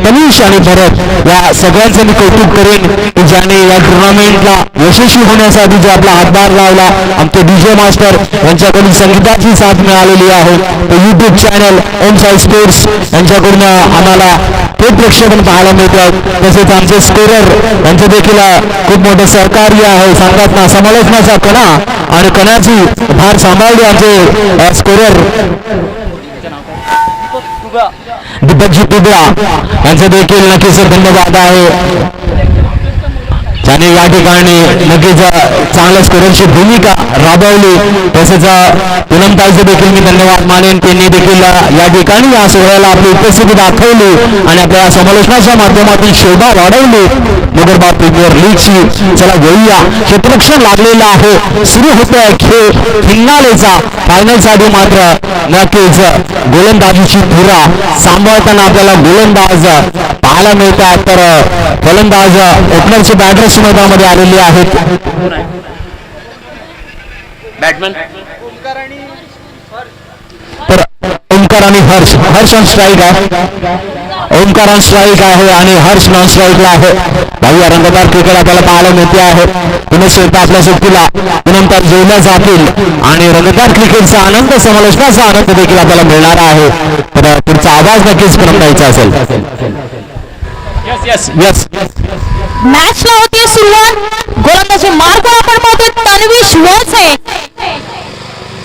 तनिष आणि भरत या सगळ्यांचं मी कौतुक करेन की ज्याने या टुर्नामेंटला यशस्वी होण्यासाठी जो आपला हातभार लावला. आमचे डीजे मास्टर यांच्याकडून संगीताची साथ मिळालेली आहे. तो यूट्यूब चॅनल ओम साई स्पोर्ट्स यांच्याकडून आम्हाला थेट प्रक्षेपण पाहायला मिळतात. तसेच आमचे स्कोरर यांचं देखील खूप मोठं सहकार्य आहे. सांगतात ना समालोचनाचा कणा आणि कणाची भार सांभाळली आमचे स्कोरर दीपकजी पिबळा यांचं देखील नक्कीच धन्यवाद आहे. ज्याने या ठिकाणी नक्कीच चांगल्या स्कोररची भूमिका राबवली. तसेच पूनमताईचे देखील मी धन्यवाद मानेन. त्यांनी देखील या ठिकाणी या सोहळ्याला आपली उपस्थिती दाखवली आणि आपल्या समालोचनाच्या माध्यमातून शोभा वाढवली नगरबाग प्रीमियर लीगची. चला घेऊया, क्षेत्ररक्षण लागलेलं आहे, सुरू होतोय खेळ फिनालेचा. फायनलसाठी मात्र नक्कीच गोलंदाजीची धुरा सांभाळताना आपल्याला गोलंदाज पाहायला मिळतात. तर फलंदाज ओपनरचे बॅटर्स मैदानामध्ये आलेले आहेत. बॅटमॅन तर ओमकार आणि हर्ष ऑन स्ट्राईक आहे. ओमकार ऑन स्ट्राईक आहे आणि हर्ष नॉन स्ट्राईकला आहे. भाऊया रंगतदार क्रिकेट आपल्याला पाहायला मिळते आहे. पुन्हा आपल्या सुट्टीला पुनमताई जोडल्या जातील आणि रंगतदार क्रिकेटचा आनंद, समालोचनाचा आनंद देखील आपल्याला मिळणार आहे. तर पुढचा आवाज नक्कीच पुनमताईचा असेल. यस यस मॅचला होती सुरुवात. गोलंदाजी मार्ग आपण पाहतोय तन्वीश वळसे.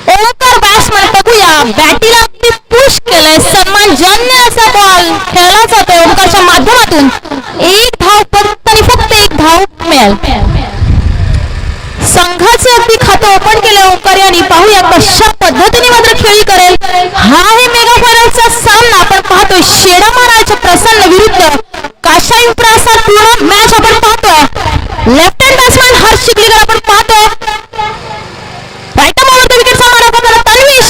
ओमकार बॅट्समन बघूया बॅटीला अगदी पुश केलंय. सन्मानजन्य असा बॉल खेळला जातोय ओमकारच्या माध्यमातून. एक धाव फक्त आणि फक्त एक धाव मिळेल. संघाचे अगदी खातं ओपन केलं ओमकार यांनी. पाहूया कशा पद्धतीने मात्र खेळी करेल. हा आहे मेगा फायनलचा सामना. आपण पाहतोय शेडा महाराज प्रसन्न विरुद्ध काशाई प्रासाद. पूर्ण मॅच आपण पाहतोय. Left hand batsman Harsh Chikhalikar आपण पाहतोय. राईट आर्मवरती विकेटचा मारा करताना तन्वीश.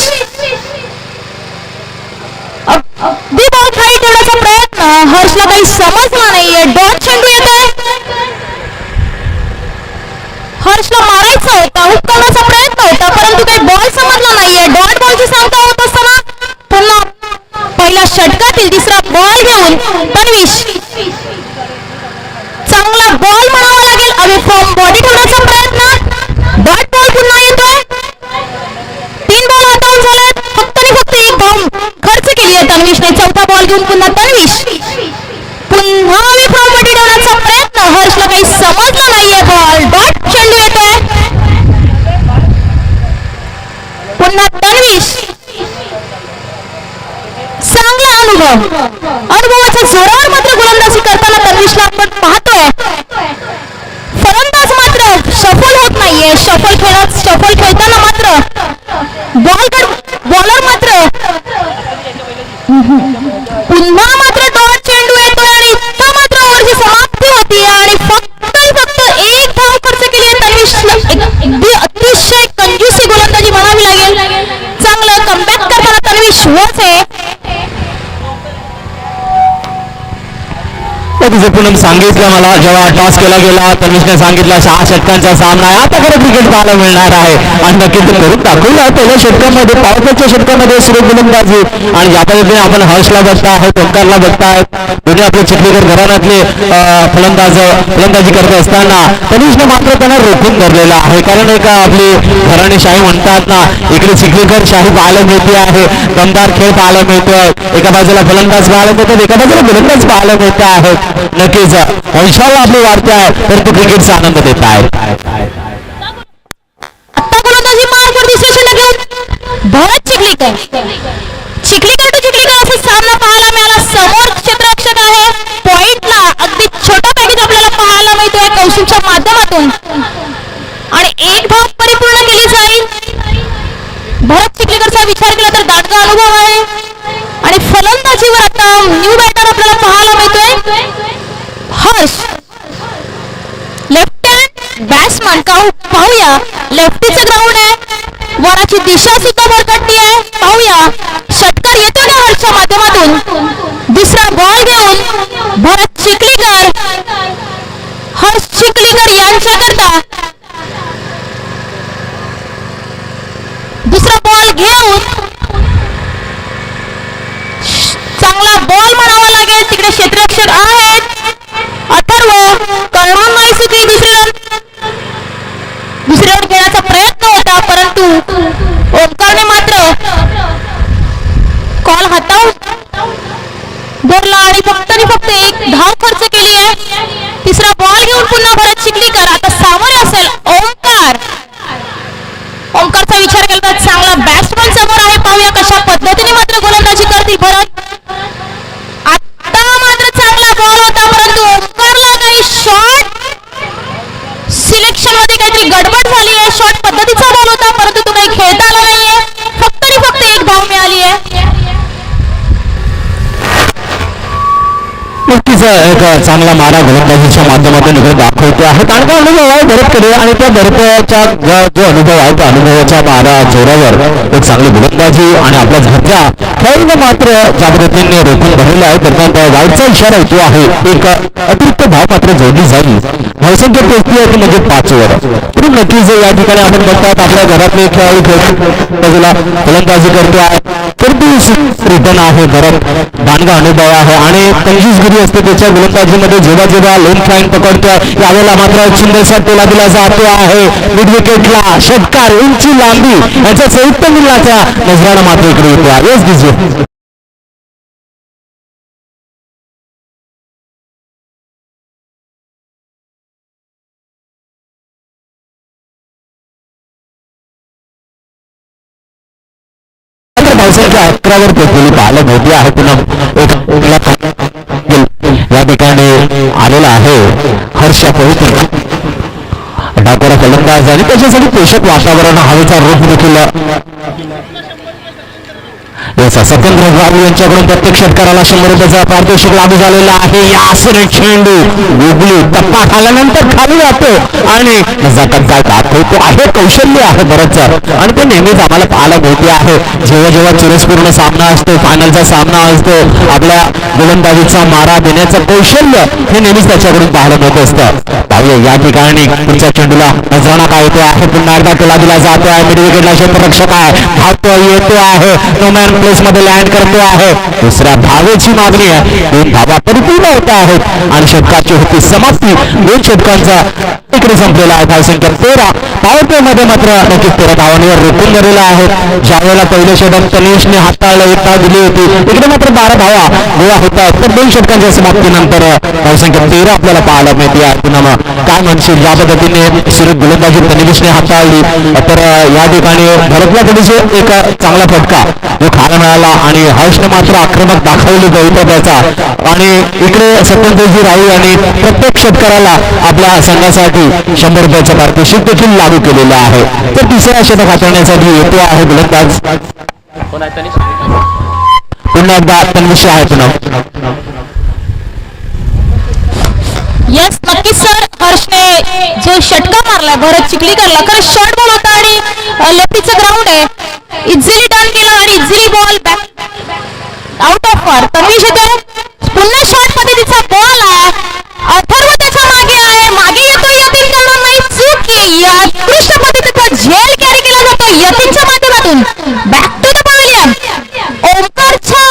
अगदी बॉल खाली ठेवण्याचा प्रयत्न. हर्षला काही समजला नाहीये. डॉट चेंडू येतोय. हर्षला मारायचा होता, हुक करण्याचा प्रयत्न होता, परंतु काही बॉल समजला नाहीये. डॉट बॉलची सांगता होत असताना पुन्हा पहिल्या षटकातील तिसरा बॉल घेऊन तन्वीश. चांगला बॉल म्हणावा लागेल. अवे फ्रॉम बॉडी ठेवण्याचा प्रयत्न. डॉट बॉल पुन्हा येतोय. 3 बॉल हातावून झालेत. फक्त आणि फक्त एक धाव खर्च केली आहे तन्वीशने. चौथा बॉल घेऊन पुन्हा तन्वीश. पुन्हा अवे फ्रॉम बॉडी ठेवण्याचा प्रयत्न. हर्षला काही समजलं नाहीये. बॉल डॉट चेंडू येतोय. पुन्हा तन्वीश. चांगला अनुभवाच्या जोरावर मात्र गोलंदाजी करताना तन्वीशला आपण पाहतोय. फलंदाज मात्र सफल होत नाहीये. सफल खेळताना मात्र बॉलर मात्र पुन्हा मात्र डॉट चेंडू येतोय आणि इथं मात्र ओव्हरची समाप्ती होती आणि फक्त एक धाव खर्च केली आहे तन्वीशला. अतिशय कंजूसी गोलंदाजी म्हणावी लागेल. चांगलं कमबॅक करताना तन्वीश वळसे. तिचं पूनम सांगितलं मला जेव्हा टॉस केला गेला तनिषने सांगितलं 6 षटकांचा सामना आहे. आता खरं क्रिकेट पाहायला मिळणार आहे आणि नक्कीच करून दाखवलं. पहिल्या षटकामध्ये पावसाच्या षटकामध्ये सुरू गोलंदाजी आणि या पद्धतीने आपण हर्षला बघता आहोत, ओंकारला बघताय. दोन्ही आपले चिखलीकर घराण्यातले फलंदाजी करत असताना तनिषने मात्र त्यांना रोखून धरलेला आहे. कारण एक आपली घराणेशाही म्हणतात ना, इकडे चिखलीकर शाही पाहायला मिळते आहे. दमदार खेळ पाहायला मिळतोय. एका बाजूला फलंदाज पाहायला मिळतात, एका बाजूला गोलंदाज पाहायला मिळते आहेत. नक्कीच वंशाला आपली वाढते आहे परंतु क्रिकेटचा आनंद देत आहे. आता गोलंदाजी मार्ग दुसऱ्या षटक घेऊन भरत चिखलीकर टू चिखलीकर असा सामना पाहायला मिळाला. समोर क्षेत्ररक्षक आहे. पॉइंटला अगदी छोटा पॅकेज आपल्याला पाहायला मिळतोय कौशिकच्या माध्यमातून आणि एक धाव परिपूर्ण केली जाईल. भरत चिखलीकरचा विचार केला तर दाटगा अनुभव आहे आणि फलंदाजीवर आता न्यू बॅटर आपल्याला पाहायला मिळतोय हर्ष. लेफ्ट हँड बॅट्समन पाहूया. लेफ्टीचं ग्राउंड आहे. वराची दिशा सुद्धा भरकटली आहे. पाहूया षटकार येतो का हर्षच्या माध्यमातून. दुसरा बॉल घेऊन भरत चिखलीकर. हर्ष चिखलीकर यांच्याकरता दुसरा बॉल घेऊन चांगला बॉल म्हणावा लागेल. तिकडे क्षेत्ररक्षक आणि फक्त एक धाव खर्च केली आहे. तिसरा बॉल घेऊन पुन्हा भरत चिखलीकर. आता सामोरे असेल ओमकार. ओमकारचा विचार केला तर चांगला बॅट्समन समोर आहे. पाहूया कशा पद्धतीने मात्र गोलंदाजी करतील भरत. आता मात्र चांगला बॉल होता परंतु ओमकारला काही शॉट सिलेक्शन मध्ये काहीतरी गडबड झाली आहे. शॉट पद्धतीचा बॉल होता परंतु तो काही खेळता आला नाहीये. फक्त आणि फक्त एक धाव मिळाली आहे. नक्कीच एक चांगला मारा गोलंदाजीच्या माध्यमातून इकडे दाखवतो आहे. चांगला अनुभव आहे भरतकडे आणि त्या भरतच्या जो अनुभव आहे त्या अनुभवाच्या मारा जोरावर एक चांगली गोलंदाजी आणि आपल्या घरच्या खेळाडूने मात्र ज्या पद्धतीने रोखून भरलेला आहे त्याचा वाईटचा इशारा होतो आहे. एक अतिरिक्त धाव मात्र जोडली जाईल. धावसंख्या पोहोचली आहे म्हणजे 5 वर. तरी नक्कीच या ठिकाणी आपण बघतात आपल्या घरातले खेळाडू बाजूला गोलंदाजी करतो आहे. रिटर्न आहे भरत. दांडगा अनुभव आहे आणि 25 गिरी असते त्याच्या गोलंदाजीमध्ये. जेव्हा जेव्हा लेन फ्लाईन पकडतोय यावेळेला मात्र सुंदरसा टोला दिला जातो आहे. मिड विकेटला षटकार उंची लांबी यांचा संयुक्त मिलनाचा नजराणा मात्र इकडे येतो आहे. येस दिसतो धावसंख्या 11 वर पोहोचलेली पाहायला मिळते आहे. पुन्हा या ठिकाणी आलेला आहे हर्ष पोहोचून डाकोरा फलंदाज आणि त्याच्यासाठी पोषक वातावरण हवेचा रोख देखील सत्येंद्र राव यांच्याकडून प्रत्येक षटकाराला 100 रुपयाचा पारितोषिक लागू झालेला आहे. यासने चेंडू गुगली टप्पा खाल्यानंतर खाली जातो आणि नजाकत दाखवतो आहे. कौशल्य आहे बरंच आणि ते नेहमीच आम्हाला पाहायला मिळते आहे. जेव्हा जेव्हा चिरस्पूर्ण सामना असतो फायनलचा सामना असतो आपल्या गोलंदाजीचा मारा देण्याचं कौशल्य हे नेहमीच त्याच्याकडून पाहायला मिळत असतं. पाहूया या ठिकाणी पुढच्या चेंडूला नजराणा काय येतो आहे. पुन्हा एकदा टोला दिला जातो आहे. मिड विकेटला क्षेत्ररक्षक आहे. धावतो येतो आहे. नो मॅन प्लेस मध्ये लँड करतो आहे. दुसऱ्या धावेची मागणी आहे. 2 धावा परिपूर्ण होत आहेत आणि षटकाची होती समाप्ती. 2 षटकांचा इकडे संपलेला आहे. धावसंख्या 13. पॉवर प्ले मध्ये मात्र नक्कीच 13 धावांवर रोखून धरलेला आहे. ज्यावेळेला पहिलं षटक तनिषने हाताळलं 1 धाव दिली होती इकडे मात्र 12 धावा गोळा होत आहेत. तर 2 षटकांच्या समाप्तीनंतर धावसंख्या 13 आपल्याला पाहायला मिळते आहे. पुन्हा काय म्हणशील ज्या पद्धतीने सुरेख गोलंदाजी तनिषने हाताळली तर या ठिकाणी भरतला थोडीशी एक चांगला फटका जो खायला मिळाला आणि हर्षने मात्र आक्रमक दाखवली गौतम्याचा आणि इकडे सत्येंद्रजी राऊ यांनी प्रत्येक षटकाराला आपल्या संघासाठी 100 रुपयाचं पारितोषिक देखील लागू केलेलं आहे. तर तिसऱ्या षटक हाताळण्यासाठी येतो आहे गोलंदाज पुन्हा एकदा तन्विष आहे. पुन्हा येस नक्कीच सर. हर्षने जो षटका मारला भरत चिखलीकरला खरं शॉर्ट बॉल होता आणि लेफ्टीचं ग्राउंड आहे. इझिली टर्न केला आणि easily ball back out of वर. तन्वीश येतो पुन्हा शॉर्ट पद्धतीचा बॉल आहे. अथर्व त्याच्या मागे आहे. मागे येतो यतीन करून नाही चूक की उत्कृष्ट पद्धतीचा झेल कॅरी केला जातो यतीनच्या माध्यमातून. Back to the pavilion. ओमकारच्या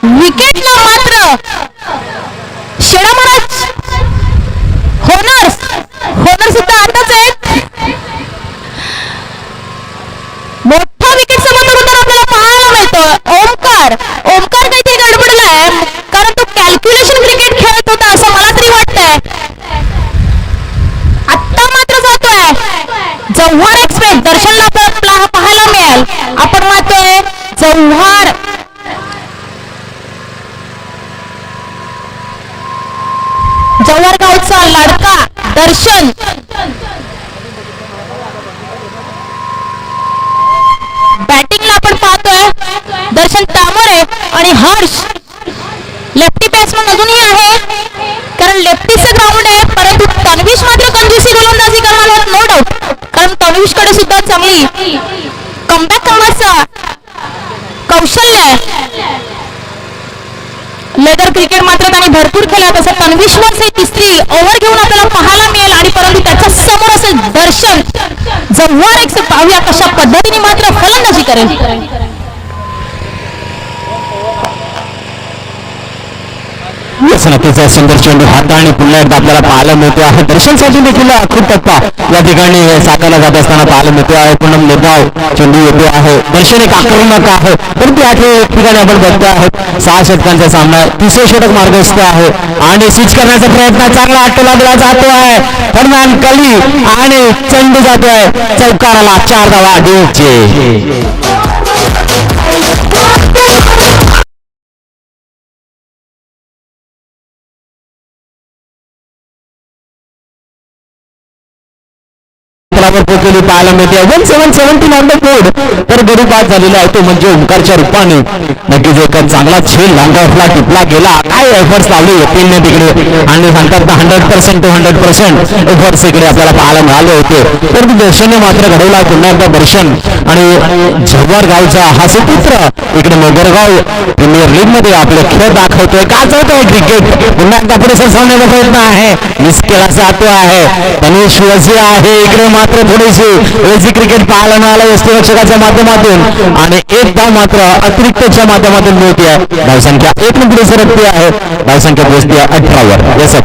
विकेटला मात्र शेडा महाराज होनर सुद्धा आताच आहेत. मोठा विकेट समोर आपल्याला पाहायला मिळतो. ओमकार काहीतरी गडबडलाय कारण तो कॅल्क्युलेशन क्रिकेट खेळत होता असं मला तरी वाटतंय. आता मात्र जातोय जव्हार एक्सप्रेस. दर्शनला पाहायला मिळेल. आपण पाहतोय जव्हार गावचा लाडका दर्शन बॅटिंगला आपण पाहतोय. दर्शन तामोरे आणि हर्ष लेफ्टी बॅट्समन अजूनही आहे कारण लेफ्टीचं ग्राउंड आहे. परंतु तन्वीश मात्र कंजूसी गोलंदाजी करणार आहेत नो डाऊट कारण तन्वीशकडे सुद्धा चांगली कमबॅक करण्याचं कौशल्य आहे. लेदर क्रिकेट मात्र त्यांनी भरपूर केला तसं तन्वीश वरचे तिसरी ओव्हर घेऊन आपल्याला पाहायला मिळेल आणि परंतु त्याच्या समोर असेल दर्शन जव्हार एक पाहूया कशा पद्धतीने मात्र फलंदाजी करेल. यस नक्कीच सुंदर चेंडू हाताळणी पुन्हा एकदा आपल्याला पाहायला मिळतो आहे. दर्शनसाठी देखील खूप टप्पा या ठिकाणी साकारला जात असताना पाहायला मिळतो आहे. पुन्हा निर्धाव चेंडू येतो आहे. दर्शन एक आक्रमक आहे परंतु या ठिकाणी आपण बघतो आहोत 6 षटकांचा सामना. तिसरे षटक मार्गस्थ आहे आणि स्विच करण्याचा प्रयत्न चांगला अट्टला दिला जातो आहे. दरम्यान कली आणि चेंडू जातोय चौकाराला. 4 धावा ड्यूचे. पोहोचलेली पाहायला मिळते. 1-7-17 ऑन द बोर्ड. तर गडी बाद झालेला आहे तो म्हणजे ओंकारच्या रूपाने. नक्कीच एक चांगला झेल लांगावला टिपला गेला. काय एफर्ट्स लावले येतील तिकडे आणि सांगतात 100% to 100% एफर्ट्स इकडे आपल्याला पाहायला मिळाले होते. परंतु दर्शनने मात्र घडवला पुन्हा एकदा दर्शन आणि झव्वार गावचा हा सुपुत्र इकडे नगरगाव प्रीमियर लीग मध्ये आपले खेळ दाखवतोय. गाजवतोय क्रिकेट. पुन्हा एकदा पुढे सरसावण्याचा प्रयत्न आहे. मिस केला जातो आहे. तनिष वझी आहे इकडे मात्र थोडीशी वेजी क्रिकेट पाहायला मिळाला यष्टीरक्षकाच्या माध्यमातून आणि एक धाव मात्र अतिरिक्तच्या माध्यमातून मिळते आहे. धावसंख्या 1 नंबर सरकते आहे. धावसंख्या पोहोचते 18 वर. यस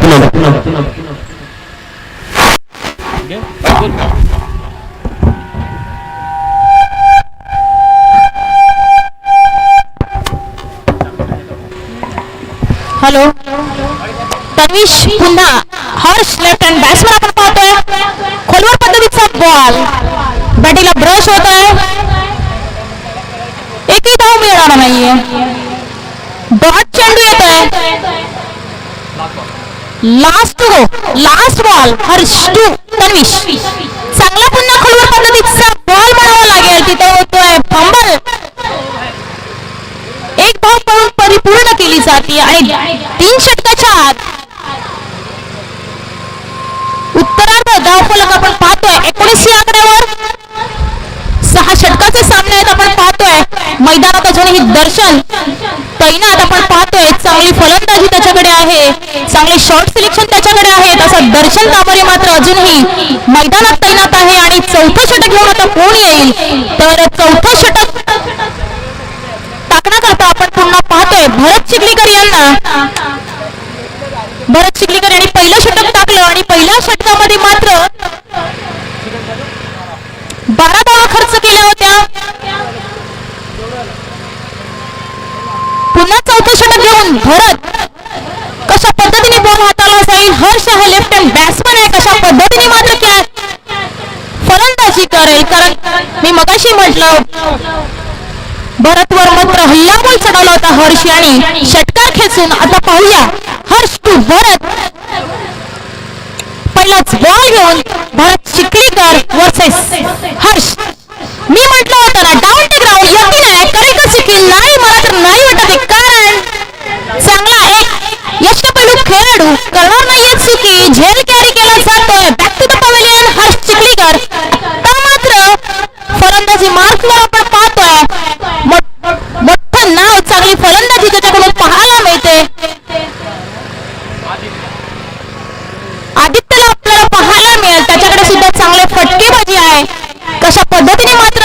हॅलो तन्वीश पुन्हा हर्ष लेफ्ट हँड बॅट्समन आपण पाहतोय. खोलवर पद्धतीचा बॉल बॅटीला ब्रश होत आहे. एकही धाव मिळणार नाहीये. डॉट चेंडू येत आहे. Last ball Harsh to Tanvish. चांगला पुन्हा खोलवर पद्धतीचा बॉल म्हणावा लागेल. तिथे होतोय फंबल. एक धाव पळून परिपूर्ण केली जाते आणि 3 षटकाच्या आत उत्तरार्ध धावफलक आपण पाहतोय 19 या आकड्यावर. 6 षटकाचे सामने आहेत आपण पाहतोय. मैदानात अजूनही दर्शन तैनात आपण पाहतोय. चांगली फलंदाजी त्याच्याकडे आहे. चांगले शॉर्ट सिलेक्शन त्याच्याकडे आहे. तसं दर्शन कांबळे मात्र अजूनही मैदानात तैनात आहे आणि चौथं षटक घेऊन आता कोण येईल तर चौथं षटक टाकण्याकरता आपण पुन्हा पाहतोय भरत चिखलीकर यांना. भरत चिखलीकर यांनी पहिलं षटक टाकलं आणि पहिल्या षटकामध्ये मात्र 12 धावा खर्च केल्या होत्या. पुन्हा चौथं षटक घेऊन भरत कशा पद्धतीने बॉल हाताळला जाईल. हर्ष आहे लेफ्ट हँड बॅट्समन आहे. कशा पद्धतीने मात्र काय फलंदाजी करेल. कारण मी मगाशी म्हटलं भरतवर मात्र हल्लाबोल चढवला होता हर्ष आणि षटकार खेचून. आता पाहूया हर्ष टू भरत. पहिलाच बॉल घेऊन भरत चिखलीकर वर्सेस हर्ष. मी म्हटलं होतं ना डाऊन टेक राऊंड यकीन आहे करेल की नाही. मला तर नाही वाटत आहे कारण चांगला एक यष्टपैलू खेळाडू करणार नाहीये चुकी. झेल कॅरी केला जातोय. Back to the pavilion Harsh Chikhalikar. आता मात्र फलंदाजी मार्कवर आपण पाहतोय मोठं नाव चांगली फलंदाजी त्याच्याकडून पाहायला मिळते. आदित्यला आपल्याला पाहायला मिळेल. त्याच्याकडे सुद्धा चांगले फटकेबाजी आहे. कशा पद्धतीने मात्र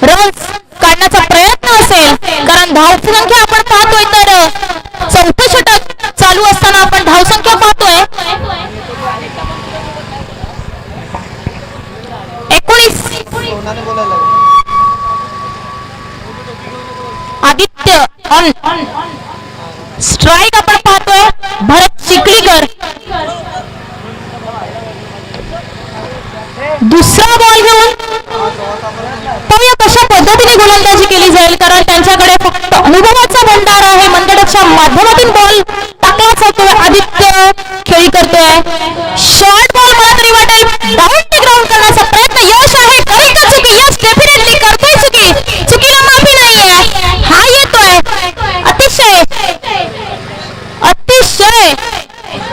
रन्स काढण्याचा प्रयत्न असेल कारण धावसंख्या आपण पाहतोय तर चौथं षटक चालू असताना आपण धावसंख्या पाहतोय 19. आदित्य ऑन स्ट्राइक आपण पाहतोय भरत चिखलीकर. दुसरा बॉल घेऊन पाहूया कशा पद्धतीने गोलंदाजी केली जाईल कारण त्यांच्याकडे फक्त अनुभवाचा भंडार आहे. मंडळाच्या माध्यमातून बॉल टाकला जातोय. आदित्य खेळी करतोय. शॉर्ट बॉल मला तरी वाटेल डाऊन टेक राऊंड करण्याचा प्रयत्न. यश आहे करेल का चुकी. यश डेफिनेटली करतोय चुकी. चुकीला माफी नाहीये. हा येतोय अतिशय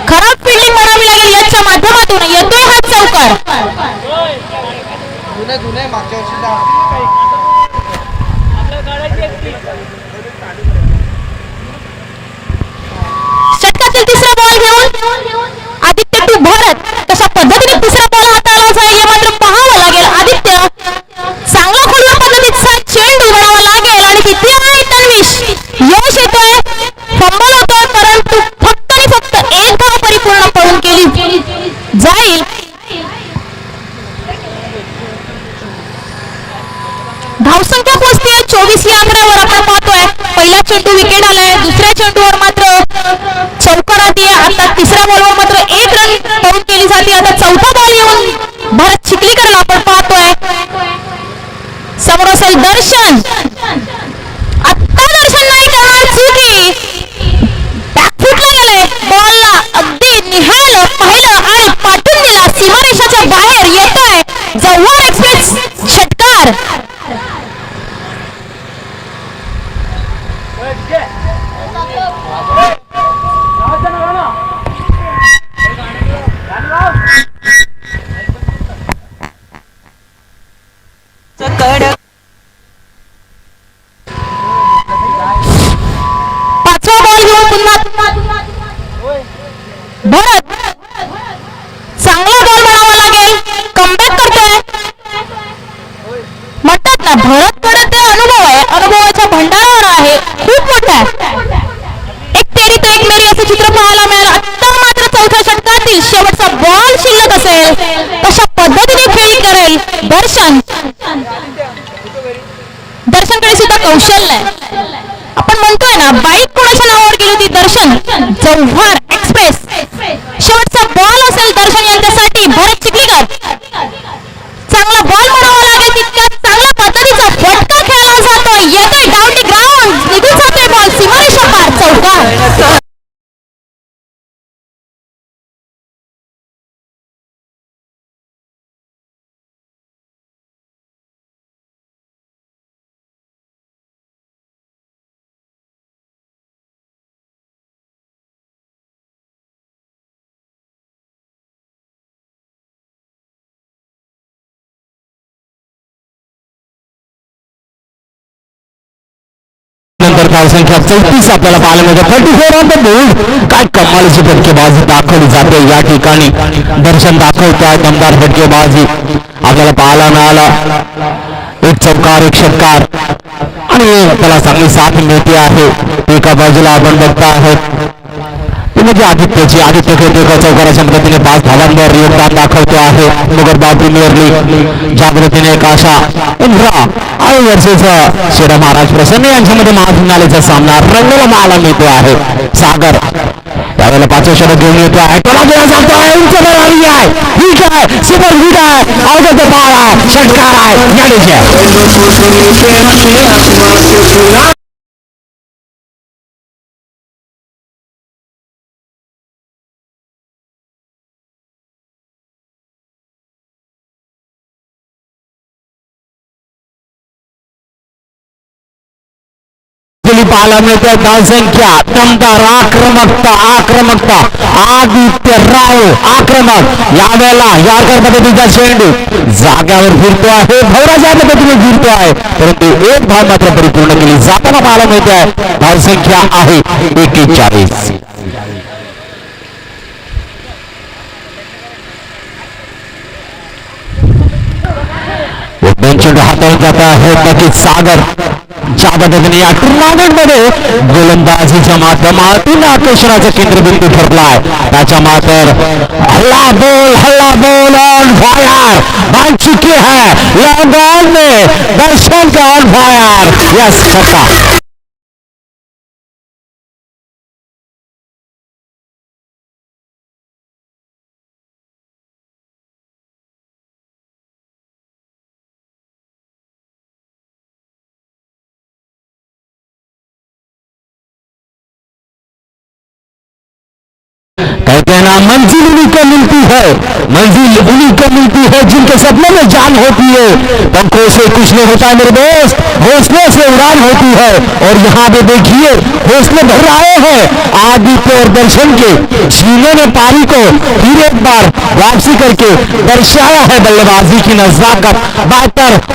खराब फिल्डिंग म्हणावी लागेल याच्या माध्यमातून. येतोय हा चौकार. षटकातील तिसरा बॉल घेऊन आदित्य टू भरत. कशा पद्धतीने तिसरा बॉल हाताळला जाईल हे मात्र पाहावं लागेल. आदित्य चांगला खोलवर पद्धतीचा चेंडू बनावा लागेल आणि तिथे आहे तन्वीश. यश येतोय चेंडू विकेट आलाय. दुसऱ्या चेंडूवर मात्र चौकारात आहे. आता तिसऱ्या बॉलवर मात्र 1 रन पाऊट केली जाते. आता चौथा बॉल येऊन भरत चिखलीकरला आपण पाहतोय. समोर असेल दर्शन. आता दर्शन नाही करणार, चुकी. बॅकफुटला गेले. बॉलला अगदी निहाल पाहिलं आणि पाठवून दिला. सीमारेषाच्या बाहेर येत आहे जव्हार एक्सप्रेस षटकार. पाचवा बॉल घेऊन पुन्हा भरत. चांगला बॉल म्हणावा लागेल. कमबॅक करतोय. म्हणतात ना भरतकडे ते अनुभव आहे. अनुभवाच्या भंडारावर आहे. खूप मोठा आहे. एक तेरी तो एक मेरी असं चित्र पाहायला मिळालं. आता मात्र चौथ्या षटकातील शेवटचा बॉल शिल्लक असेल कशा पद्धतीने फील्ड करेल दर्शन. दर्शनकडे सुद्धा कौशल्य आहे. आपण म्हणतोय ना बाईक कोणाच्या नावावर गेली होती, दर्शन. जव्हार एक्सप्रेस शेवटचा बॉल असेल दर्शन यांच्यासाठी. भरत चिखलीकर चांगला बॉल म्हणावा लागेल. तितक्या चांगल्या पद्धतीचा फटका खेळला जातो. येतोय डाऊन द ग्राउंड. निघून जातोय बॉल सीमारेषा पार. चौकार. नंतर धाव संख्या 34 आपल्याला पाहायला मिळते. 34 ऑन द बोर्ड. काय कमालीची फटकेबाजी दाखवली जाते या ठिकाणी. दर्शन दाखवतोय दमदार फटकेबाजी आपल्याला पाहायला मिळाला. एक चौकार एक षटकार आणि त्याला चांगली साथ मिळते आहे. एका बाजूला आपण बघता आहोत म्हणजे आदित्य खेळते एका चौकाराच्या मदतीने 5 धावांवर योगदान दाखवतो आहे. मुगरबाव प्रीमियर लीग जागृतीने एक आशा इंद्रा आणि वर्षेचा शेरा महाराज प्रसन्न यांच्यामध्ये महाफिनालेचा सामना रंगाला पाहायला मिळतो आहे. सागर त्यावेळेला 5वे षटक घेऊन येतो आहे. त्याला दिला जातो आहे. उंच बॉल आहे. ठीक आहे. सुपर हिट आहे. अवघड बॉल आहे. षटकार आहे. याडीचे पाहायला मिळते. धाव संख्या दमदार आक्रमकता आदित्य राव आक्रमक. यावेळेला यारकर पद्धतीचा चेंडू जाग्यावर फिरतो आहे. भवराच्या पद्धतीने फिरतो आहे परंतु एक धाव मात्र परिपूर्ण केली जाताना पाहायला मिळते आहे. धाव संख्या आहे 41. दोन चेंडू हाताळून जात आहेत. नक्कीच सागर ज्या पद्धतीने या टुर्नामेंट मध्ये गोलंदाजीच्या माध्यमातून आकर्षणाचा केंद्रबिंदू ठरलाय. त्याच्या मात्र हल्ला बोल ऑन फायर बन चुकी है. लॉन्ग ऑन में दर्शन का ऑन फायर. यस छक्का. कहते हैं ना मंजिल उन्हीं को मिलती है जिनके सपनों में जान होती है. पंखों से कुछ नहीं होता है मेरे दोस्त, हौसले से उड़ान होती है. और यहाँ पे देखिए हौसले भर रहे हैं आदित्य और दर्शन के. जीने ने पारी को फिर एक बार वापसी करके दर्शाया है बल्लेबाजी की नजाकत.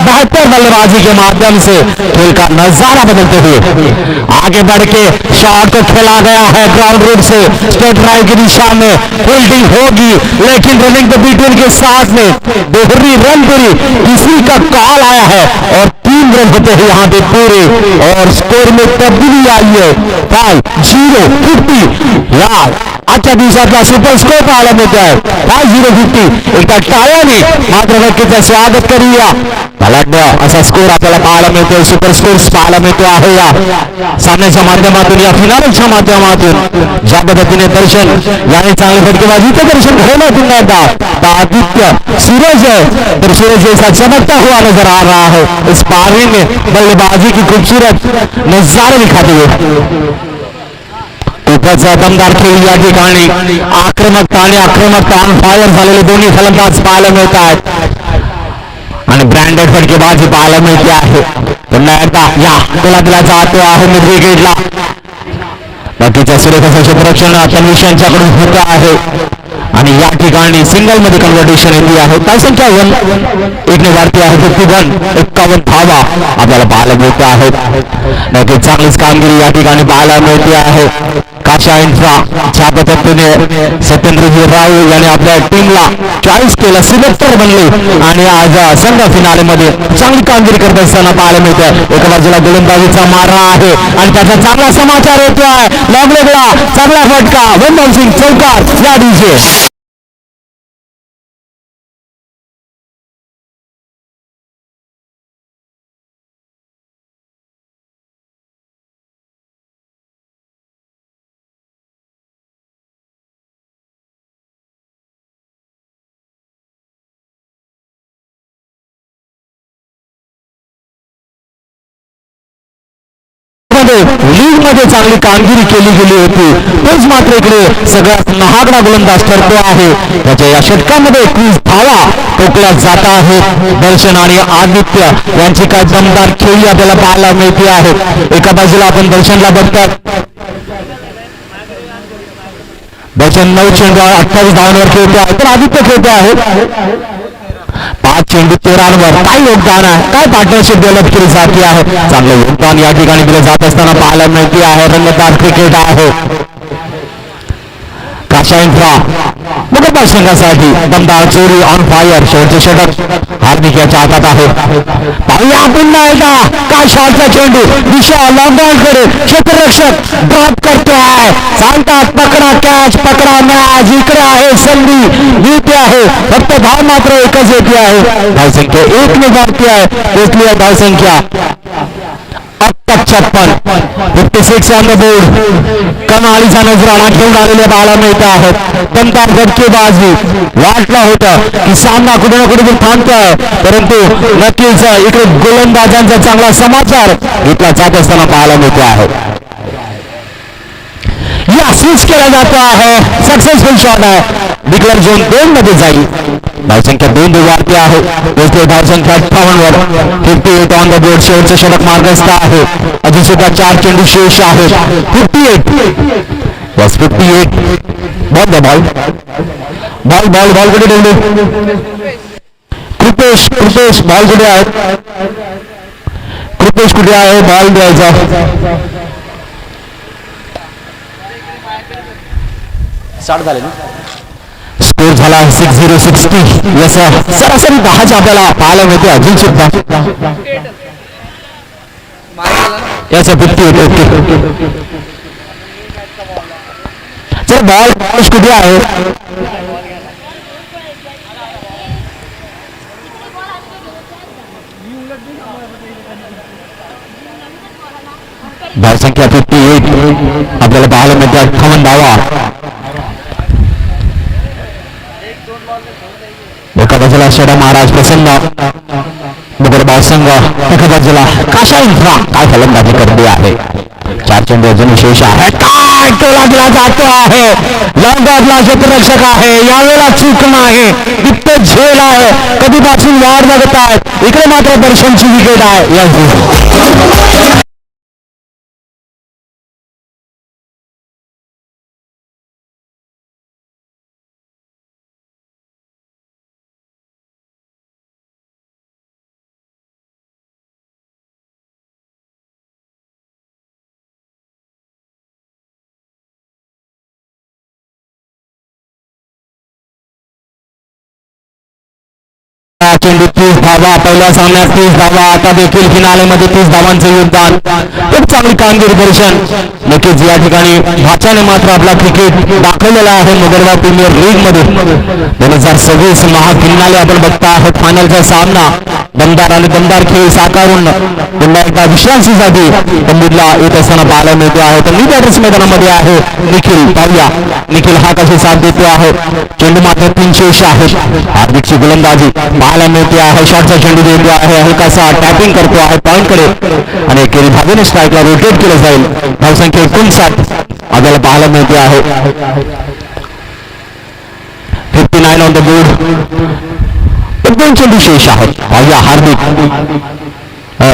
बेहतर बल्लेबाजी के माध्यम से खेल का नजारा बदलते हुए आगे बढ़ के शॉट को खेला गया है ग्राउंड रूट से स्ट्रेट ड्राइव की दिशा में. फील्डिंग होगी लेकिन रनिंग द बिटवीन के साथ में दोहरी रन पूरी तीसरी का कॉल आया है और 3 रन होते हैं यहाँ पे पूरे. और स्कोर में तब्दीली आई है 5-0 50 या आजच्या दिवसातला सुपर स्कोर पाहायला मिळतो आहे 5050. एकदा टाळ्याने मात्र नक्कीच स्वागत करूया. मला वाटतं असा स्कोर आपल्याला पाहायला मिळतोय. सुपर स्कोर पाहायला मिळतो आहे या सामन्याच्या माध्यमातून, या फिनालच्या माध्यमातून. ज्या पद्धतीने दर्शन याने चांगले फटकेबाजीचं दर्शन घडवलं पुन्हा एकदा आदित्य सूरज है, तर सूरज जैसा चमकता हुआ नजर आ रहा है. स्पारिंग में बल्लेबाजी की खूबसूरत नजारे दिखाते हुए खूपच दमदार खेळ या ठिकाणी. आक्रमकता आणि आक्रमकता ऑन फायर झालेले दोन्ही फलंदाज पाहायला मिळत आहेत आणि ब्रँडेड फटकेबाजी पाहायला मिळते आहे. पुन्हा एकदा या गोला दिला जातो आहे मिड विकेटला. बाकीच्या सुरेख असं क्षेत्ररक्षण तन्वीश यांच्याकडून होत आहे आणि या ठिकाणी सिंगल मध्ये कन्व्हर्टेशन येते आहे. धावसंख्या 1 ने वाढते आहे. 51 धावा आपल्याला पाहायला मिळते आहेत. नक्कीच चांगलीच कामगिरी या ठिकाणी पाहायला मिळते आहे. काशा इन्फ्रा ज्या पद्धतीने सत्येंद्रजी राव यांनी आपल्या टीमला चॉईस केलं, सिलेक्टर बनले आणि आज संघ फिनाले मध्ये चांगली कामगिरी करत असताना पाहायला मिळते. एका बाजूला गोलंदाजीचा मारा आहे आणि त्याचा चांगला समाचार येतो आहे. लॉंग लेगला चांगला फटका, वनमोहन सिंग चौकार या दिवशी. लीग मध्ये चांगली कामगिरी केली गेली होती, तोच मात्र इकडे सगळ्यात महागडा गोलंदाज ठरतो आहे. त्याच्या या षटकामध्ये 21 धावा ठोकल्या जात आहेत. दर्शन आणि आदित्य यांची काय दमदार खेळी आपल्याला पाहायला मिळते आहे. एका बाजूला आपण दर्शनला बघतात, दर्शन 9 चेंडू 28 धावांवर खेळते आहे, तर आदित्य खेळते आहे 5 चेंडू 13 काय योगदान आहे, काय पार्टनरशिप डेव्हलप केली जाते आहे. चांगलं योगदान या ठिकाणी दिलं जात असताना पाहायला मिळते आहे. रंगतदार क्रिकेट आहे. काशा इन्फ्रा मुकबल संघासाठी दमदार चोरी ऑन फायर, शेवटचे षटक हार्दिक याच्या हातात आहे. पाहूया पुन्हा एकदा काय शॉटचा चेंडू दिशा लॉंगॉनकडे, क्षेत्ररक्षक ड्रॉप करतो आहे. सांगतात पकडा कॅच, पकडा मॅच. इकडे आहे संधी मिळते आहे, फक्त धाव मात्र एकच येते आहे. धावसंख्या 1 ने वाढती आहे. पोचली आहे धावसंख्या अब तक 56 ऑन द बोर्ड. कमालीचा नजराणा घेऊन आलेले पाहायला मिळत आहेत. दमदार फटकेबाजी. वाटलं होतं की सामना कुठे ना कुठे थांबतोय, परंतु नक्कीच इकडे गोलंदाजांचा चांगला समाचार घेतला जात असताना पाहायला मिळतो आहे. या स्विच केला जातो आहे. सक्सेसफुल शॉट आहे. डिक्लेअर झोन 2 मध्ये जाईल. धावसंख्या 2 वाढते आहे. पोहोचते धावसंख्या 58 वर. 58 ऑन द बोर्ड. शेवटचं षटक मार्गस्थ आहे. अजून सुद्धा 4 चेंडू शेष आहेत. 58 ball the ball ball ball ball कुठे ठेवले? कृपेश बॉल कुठे आहे? कृपेश कुठे आहे? बॉल द्यायचा. स्टार्ट झाले ना. स्कोर झाला 60-60. याचा सरासरी 10 आपल्याला पाहायला मिळते. अजून सुद्धा याचा 58. ओके चल बॉल कुठे आहे? धावसंख्या 58 आपल्याला पाहायला मिळते. 58 धावा. एका बाजूला शेडा महाराज प्रसन्न मुगरबाव संघ, एका बाजूला काशा इन्फ्रा काय फलंदाजी करते आहे. 4 चेंडू अजून शेष आहे. काय टोला दिला जातो आहे. लॉंगॉनला क्षेत्ररक्षक आहे. यावेळेला चूक नाही. इतकं झेल आहे. कधीपासून वाढ बघत आहेत. इकडे मात्र दर्शनची विकेट आहे. चेंडू 30 धावा, पहिल्या सामन्यात 30 धावा, आता देखील फिनालेमध्ये 30 धावांचं योगदान. खूप चांगली कामगिरी दर्शन. नक्कीच या ठिकाणी भाच्याने मात्र आपला क्रिकेट दाखवलेला आहे मुगरबा प्रीमियर लीग मध्ये. 2026 महाफिनाले आपण बघता आहोत. फायनलचा सामना दमदार आणि दमदार खेळ साकारून पुन्हा एकदा विश्रांतीसाठी तंबूला येत असताना पाहायला मिळतो आहे. तर मी बॅटर्स मैदानामध्ये आहे निखिल. पाहूया निखिल हा कशी साथ देतो आहे. चेंडू मात्र 300 आहे. हार्दिकची गोलंदाजी पाहायला मिळते आहे. शॉटचा चेंडू देतो आहे, हलकासा टॅपिंग करतो आहे पॉइंटकडे आणि केरी धावेने स्ट्राईकला रोटेट केलं जाईल. धावसंख्या 59 आपल्याला पाहायला मिळते आहे. 59 ऑन द बोर्ड. 2 चेंडू शेष आहेत. पाहूया हार्दिक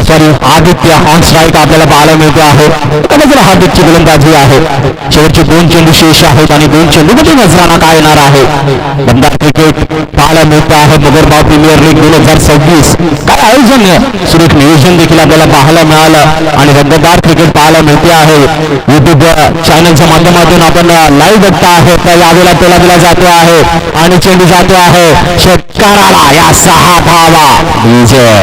सॉरी आदित्य ऑन स्ट्राईक आपल्याला पाहायला मिळतो आहे. जरा हार्दिकची गोलंदाजी आहे. शेवटचे 2 चेंडू शेष आहेत आणि 2 चेंडूमध्ये नजराना काय येणार आहे. दमदार क्रिकेट पाहायला मिळतं आहे मुगरबा प्रीमियर लीग 2026. काय आयोजन, सुरेख नियोजन देखील आपल्याला पाहायला मिळालं आणि रंगतदार क्रिकेट पाहायला मिळते आहे. युट्यूब चॅनलच्या माध्यमातून आपण लाईव्ह बघता आहे. तर यावेळेला पेला दिला जातो आहे आणि चेंडू जातो आहे षटकाराला. या 6 धावा विजय.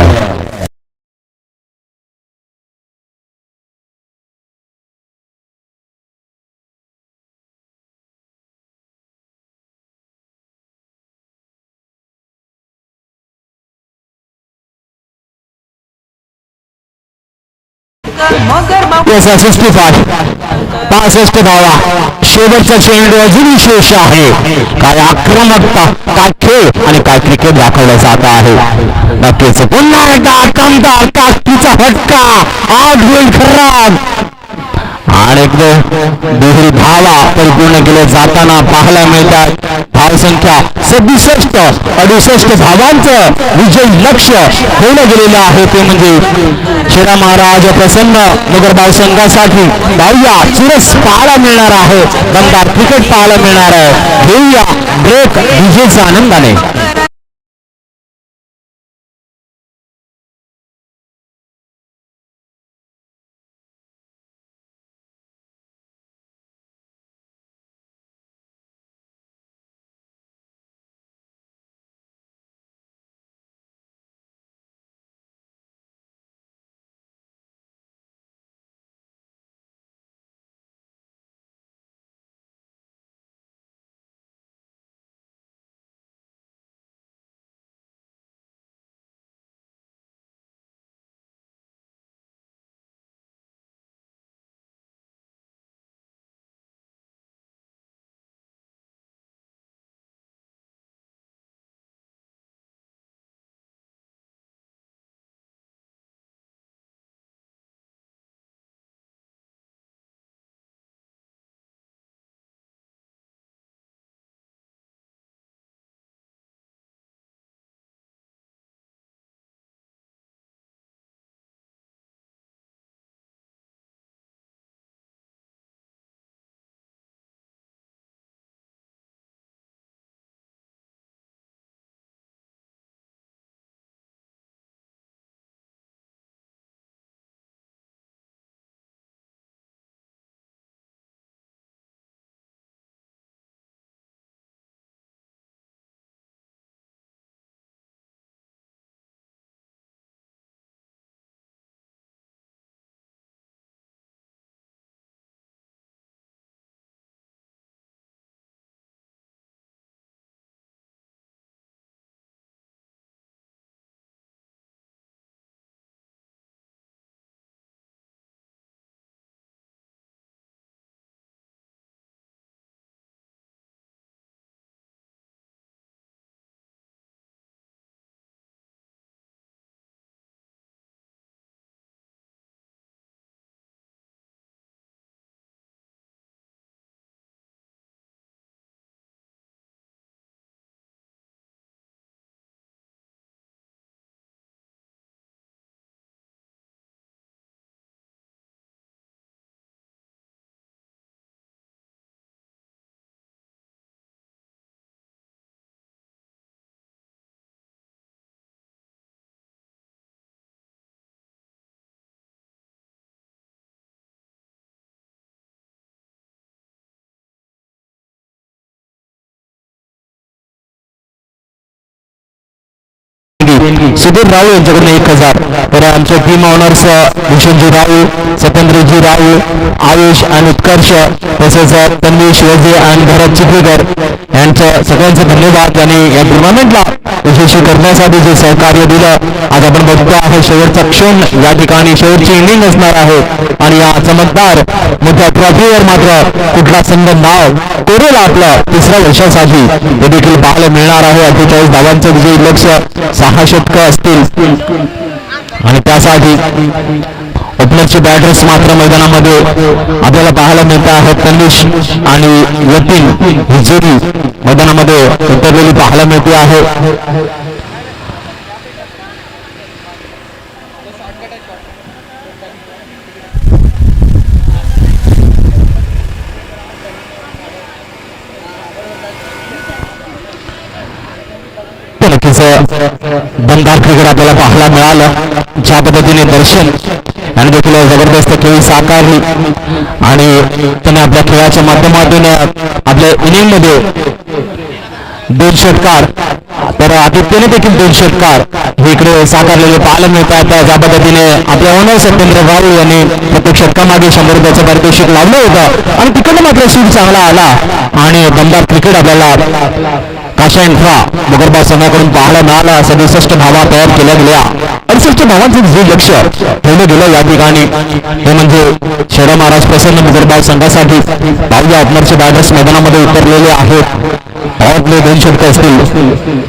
Yes, 65 धावा. शेवटचा चेंडू अजूनही शेष आहे. काय आक्रमकता, काय खेळ आणि काय क्रिकेट दाखवलं जात आहे. नक्कीच पुन्हा एकदा दमदार ताकदीचा फटका. 8 होईल खराब आणि दुहेरी धावा परिपूर्ण केले जाताना पाहायला मिळतात. धावसंख्या 67-68 धावांचं विजयी लक्ष्य ठेवलं गेलेलं आहे. ते म्हणजे शेरा महाराज प्रसन्न मुगरबाव संघासाठी पाहूया चुरस पाहायला मिळणार आहे. दमदार क्रिकेट पाहायला मिळणार आहे. घेऊया ब्रेक विजेचा आनंदाने. सुधीर राऊ यांच्याकडून 1000. तर आमचे टीम ऑनर्स भूषणजी राऊ, सत्येंद्रजी राऊ, आयुष आणि उत्कर्ष, तसेच तन्वी शिवाजी आणि भरत चिखलीकर यांचं सगळ्यांचे धन्यवाद. आणि या टुर्नामेंटला यशस्वी करण्यासाठी जे सहकार्य दिलं. आज आपण बघतो आहे शेवटचा क्षण, या ठिकाणी शेवटची इनिंग असणार आहे आणि या चमकदार मोठ्या ट्रॉफीवर मात्र कुठला संघ नाव कोरेल आपलं तिसऱ्या वर्षासाठी हे देखील पाहायला मिळणार आहे. 48 धावांचं विजयी लक्ष, 6 शतकं असतील आणि त्यासाठी ओपनरचे बॅटर्स मात्र मैदानामध्ये आपल्याला पाहायला मिळत आहेत. तनिष आणि यतीन ही जोडी मैदानामध्ये उतरलेली पाहायला मिळते आहे. नक्कीच दमदार क्रिकेट आपल्याला पाहायला मिळालं. ज्या पद्धतीने दर्शन आणि देखील जबरदस्त खेळी साकारली आणि त्याने आपल्या खेळाच्या माध्यमातून आपल्या इनिंगमध्ये 2 षटकार, तर आदित्यने देखील 2 षटकार हे इकडे साकारलेले पाहायला मिळतात. ज्या पद्धतीने आपल्या ओनर सत्येंद्र राऊ यांनी प्रत्येक षटकामागे 100 रुपयाचं पारितोषिक लावलं होतं आणि तिकडनं मात्र सूट चांगला आला आणि दमदार क्रिकेट आपल्याला काशा इंफ्रा मुगरबा संघाकडून पाहायला मिळाला. 67 धावा तयार केल्या गेल्या. 68 धावांचं जे लक्ष ठेवलं गेलं या ठिकाणी हे म्हणजे शेरा महाराज प्रसन्न मुगरबा संघासाठी. पाहुया ओपनरचे बॅटर्स मैदानामध्ये उतरलेले आहेत. आपले 2 षटकं असतील.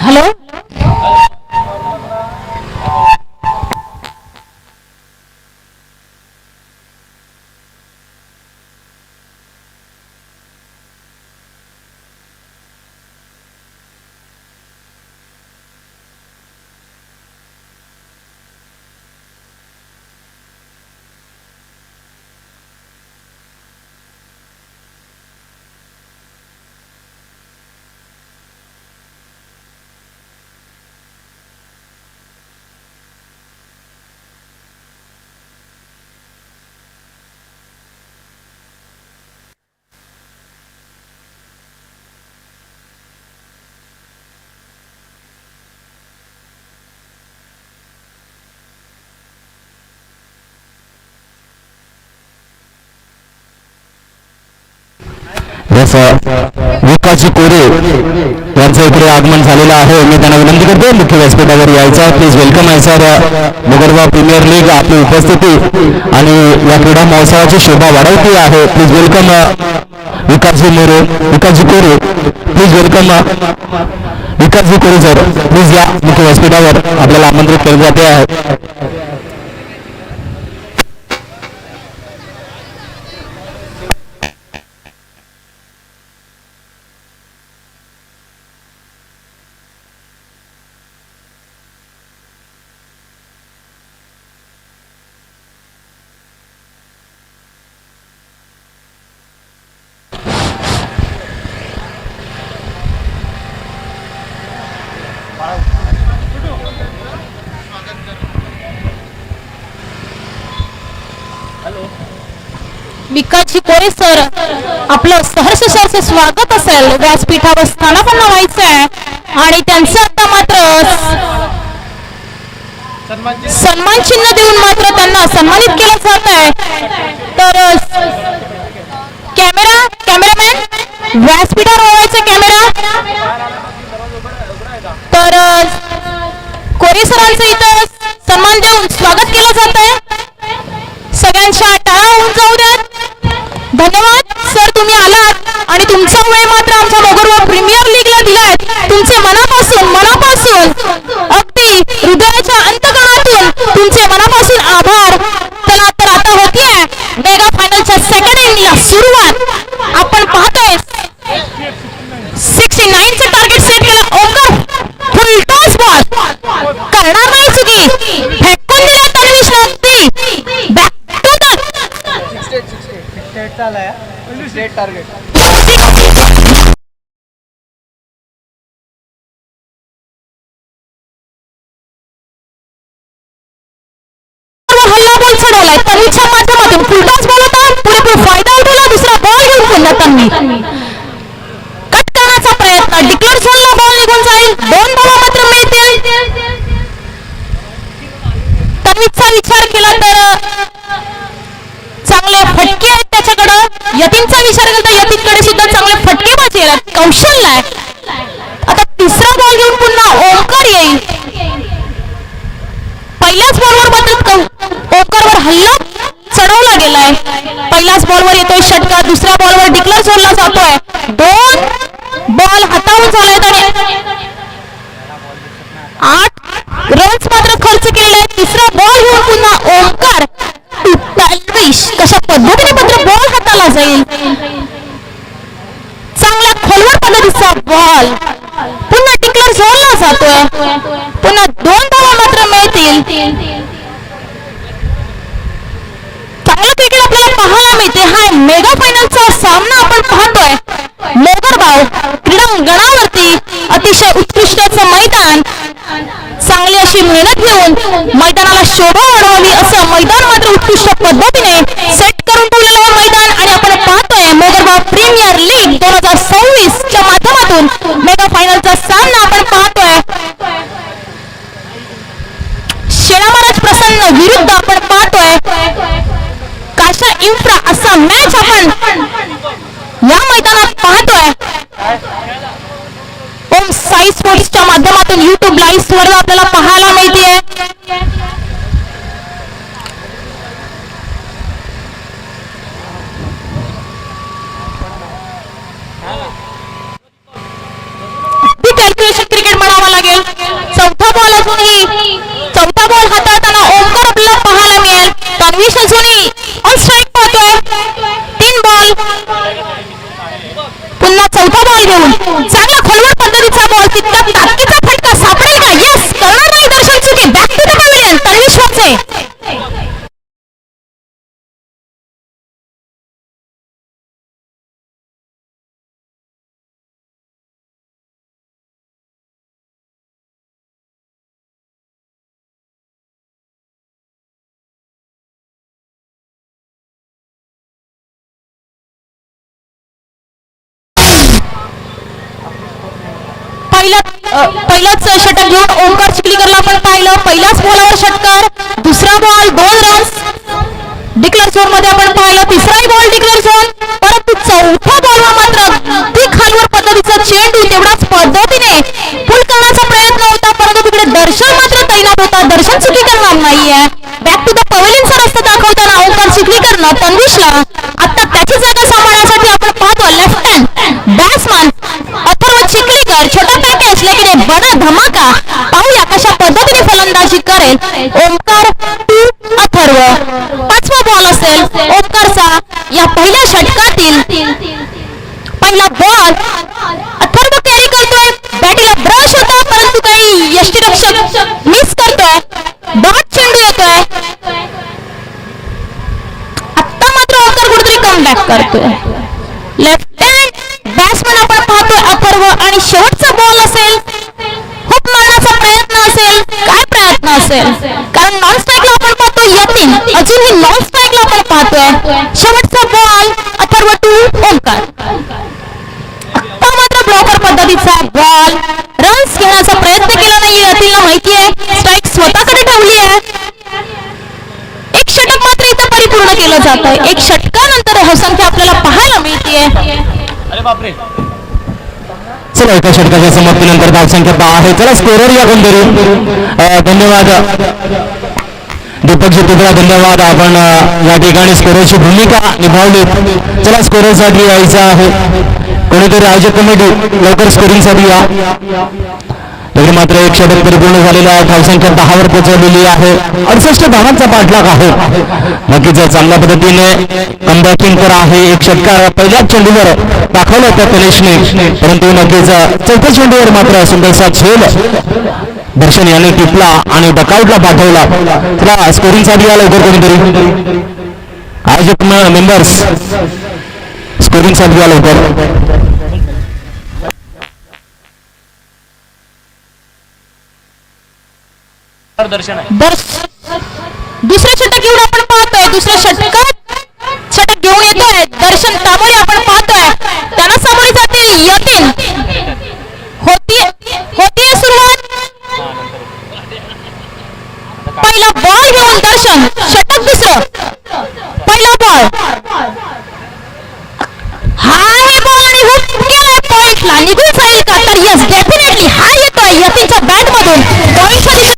हॅलो, विकासजी कोरे यांचं इकडे आगमन झालेलं आहे. मी त्यांना विनंती करतो मुख्य व्यासपीठावर यायचं. प्लीज वेलकम आहे सर. मुगरबा प्रीमियर लीग आपली उपस्थिती आणि या क्रीडा महोत्सवाची शोभा वाढवते आहे. प्लीज वेलकम विकासजी कोरे. प्लीज वेलकम विकासजी कोरे सर. प्लीज या मुख्य व्यासपीठावर आपल्याला आमंत्रित केले जाते आहे. विकासजी कोरे सर, आपलं सहर्ष स्वागत असेल. व्यासपीठावर स्थानापन्न व्हायचं आहे आणि त्यांचं आता मात्र सन्मान चिन्ह देऊन मात्र त्यांना सन्मानित केलं जात आहे. तर कॅमेरामॅन व्यासपीठावर वळवायचा कॅमेरा. तर कोरे सरांचं इथं सन्मान देऊन स्वागत केलं जात आहे. सगळ्यांच्या टाळ्या होऊन जाऊ द्यात. धन्यवाद सर, तुम्ही आलात आणि तुमचा वेळ मात्र आमच्या मोगरवा प्रीमियर लीगला दिलाय. तुमचे मनापासून अगदी हृदयाच्या अंतकणातून तुमचे मनापासून आभार. चला तर आता होतीये मेगा फायनलच्या सेकंड इनिंगला सुरुवात. आपण पाहतोय 69चं टार्गेट सेट केलं. ओंकार फुलटॉस बॉल करणार नाही चुकी, फेकून दिला हल्ला बॉल चढवलाय तन्वीच्या माध्यमातून फुलटॉस बॉल होता पुरेपूर फायदा उठवला दुसरा बॉल घेऊन पुन्हा तन्वी कट करण्याचा प्रयत्न डिक्लेअर झोनला बॉल निघून जाईल 2 धावा मात्र मिळतील तन्वीचा विचार केला तर चांगले फटके आहेत त्याच्याकडं यतीनचा विचार केला तर यतीनकडे सुद्धा चांगले फटकेबाजी आहेत कौशल्य आहे आता तिसरा बॉल घेऊन पुन्हा ओमकार येईल पहिल्याच बॉलवर मात्र ओमकारवर हल्ला चढवला गेलाय पहिल्याच बॉलवर येतोय षटकार दुसऱ्या बॉलवर डिक्लेअर झोनला जातोय 2 बॉल हातावून झालेत आणि 8 रन्स मात्र खर्च केलेले तिसरा बॉल घेऊन पुन्हा ओमकार तन्वीश कशा पद्धतीने मात्र बॉल हाताला जाईल चांगल्या खोलवर पद्धतीचा बॉल पुन्हा डिक्लेअर झोनला जातोय पुन्हा 2 धावा मात्र मिळतील चांगलं क्रिकेट आपल्याला पाहायला मिळते हा मेगा फायनलचा सामना आपण पाहतोय मोगरगाव क्रीडांगणावरती अतिशय उत्कृष्टाचं मैदान चांगली अशी मेहनत घेऊन मैदानाला शोभा वाढवावी असं मैदान मात्र उत्कृष्ट पद्धतीने सेट करून ठेवलेलं आहे मैदान आणि आपण पाहतोय मोगरगाव प्रीमियर लीग 2026 च्या माध्यमातून मेगा फायनलचा सामना आपण पाहतोय शेळा महाराज प्रसन्न विरुद्ध आपण पाहतोय काशा इन्फ्रा असा मॅच आपण या मैदानात पाहतोय ओम साई स्पोर्ट्सच्या माध्यमातून YouTube लाईव्ह स्पर्धा आपल्याला पाहायला मिळते कॅल्क्युलेशन क्रिकेट म्हणावं लागेल चौथा बॉल अजूनही चौथा बॉल हाताळताना ओमकार आपल्याला पाहायला मिळेल तन्वीश अजूनही ऑन स्ट्राईक पाहतोय 3 बॉल पुन्हा चौथा बॉल घेऊन चांगला खोलवर पद्धतीचा बॉल तितका ताकदीचा फटका सापडेल का यस करणार नाही दर्शन चुकी बॅक टू द पॅव्हिलियन तन्वीश वाचे पहिलाच षटक घेऊन ओमकार चिखलीकरला आपण पाहिलं पहिल्याच बॉलवर षटकार दुसरा बॉल 2 रन्स डिक्लेअर झोन मध्ये आपण पाहिलं तिसराही बॉल डिक्लेअर झोन परंतु चौथा बॉलवर मात्र अगदी खालवर पद्धतीचा चेंडू तेवढाच पद्धतीने फुल करण्याचा प्रयत्न होता परंतु तिकडे दर्शन मात्र तैनात होता दर्शन चुकी करणार नाहीये बॅक टू द पॅव्हिलियनचा रस्ता दाखवताना ओमकार चिखलीकरनं तन्वीशला आता त्याची जागा सांभाळण्यासाठी आपण पाहतो left hand batsman Atharva Chikhalikar छोटा पॅकेज लेकिन बडा धमाका पाहूया कशा पद्धतीने फलंदाजी करेल ओमकार टू अथर्व 5वा बॉल असेल ओमकारचा या पहिल्या षटकातील पहिला बॉल अथर्व कॅरी करतोय बॅटीला ब्रश होता परंतु काही यष्टीरक्षक मिस करतोय डॉट चेंडू येतोय आता मात्र ओमकार कुठेतरी कमबॅक करतोय लेफ्ट हँड बॅट्समन आपण पाहतोय अथर्व आणि शेवटचा बॉल असेल हुक मारण्याचा प्रयत्न असेल काय प्रयत्न असेल कारण नॉन स्ट्राईकला आपण पाहतोय यतीन अजूनही नॉन स्ट्राईकला आपण पाहतोय शेवटचा बॉल अथर्व टू ओमकार आता मात्र ब्लॉकर पद्धतीचा बॉल रन्स घेण्याचा प्रयत्न केला नाही यतीनला माहिती आहे स्ट्राईक स्वतःकडे ठेवली आहे एक षटक मात्र इथं परिपूर्ण केलं जात आहे एक षटकानंतर धावसंख्या आपल्याला पाहायला मिळते चला एका षटकाच्या समाप्तीनंतर धावसंख्या 10 आहे चला स्कोरर या कोणतरी धन्यवाद दीपक जितुत्रा धन्यवाद आपण या ठिकाणी स्कोररची भूमिका निभावली चला स्कोररसाठी यायचं आहे कोणीतरी आयोजक कमिटी लवकर स्कोरिंगसाठी या तरी मात्र एक षटक परिपूर्ण झालेला आहे धावसंख्या 10 वर पोहोचवलेली आहे 68 धावांचा पाठलाग आहे नक्कीच चांगल्या पद्धतीने कमबॅकिंग तर आहे एक षटकार पहिल्याच चेंडूवर दाखवला होता तनेशने परंतु नक्कीच चौथ्या चेंडूवर मात्र सुंदरसा झेल दर्शन याने टिपला आणि डकआउटला पाठवला त्याला स्कोरिंगसाठी या लवकर कोणीतरी आयोजक मेंबर्स स्कोरिंग साठी आलं होतं. दर्शन आहे. दुसरं षटक घेऊन आपण पाहतोय, दुसऱ्या षटकात षटक घेऊन येतोय दर्शन तांबोळी. आपण पाहतोय त्यांना सामोरे जातील यतीन. होतीये सुरुवात. पहिला बॉल घेऊन दर्शन, षटक दुसरं. पहिला बॉल, हा आहे बॉल आणि हुक गेलाय पॉइंटला. निघून जाईल का? तर यस, डेफिनेटली हा येतोय यतीनच्या बॅट मधून पॉइंटच्या दिशेने.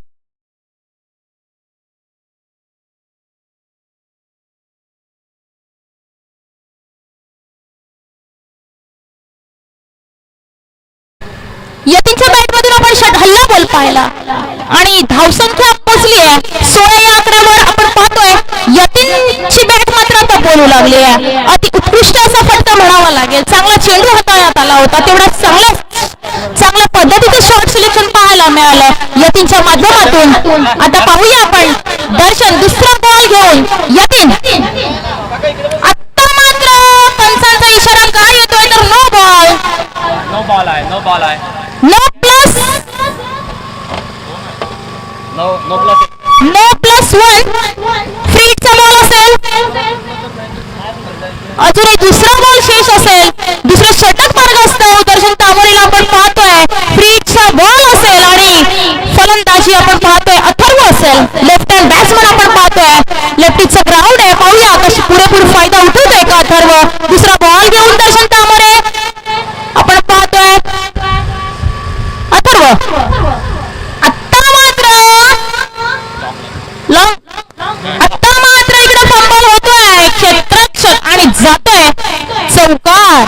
यतीनच्या बॅट मधून आपण हल्ला बॉल पाहिला आणि धावसंख्या पोचली आहे 16 या आकड्यावर. आपण पाहतोय यतीनची बॅट मात्र आता बोलू लागली आहे. अति उत्कृष्ट असा फटका म्हणावा लागेल. चांगला चेंडू हाताळण्यात आला होता, तेवढा चांगल्या पद्धतीचं शॉट सिलेक्शन पाहायला मिळालं यतीनच्या माध्यमातून. आता पाहूया आपण दर्शन दुसरा बॉल घेऊन यतीन. आता मात्र पंचांचा इशारा काय येतोय तर नो बॉल. नो बॉल आहे. नो बॉल आहे. नो प्लस नो प्लस 1 फ्रीचा बॉल असेल. अजूनही दुसरा बॉल शेष असेल. दुसरं षटक मार्गस्थ दर्शन तांबोळीला आपण पाहतोय. फ्रीचा बॉल असेल आणि फलंदाजी आपण पाहतोय अथर्व असेल. लेफ्ट हँड बॅट्समन आपण पाहतोय. लेफ्टीचं ग्राउंड आहे. पाहूया कशी पुरेपूर फायदा उठवतोय का अथर्व. दुसरा बॉल घेऊन दर्शन तांबोळे आपण पाहतोय अथर्व. आता मात्र इकडे फंबल होतोय क्षेत्ररक्षक आणि जातोय चौकार.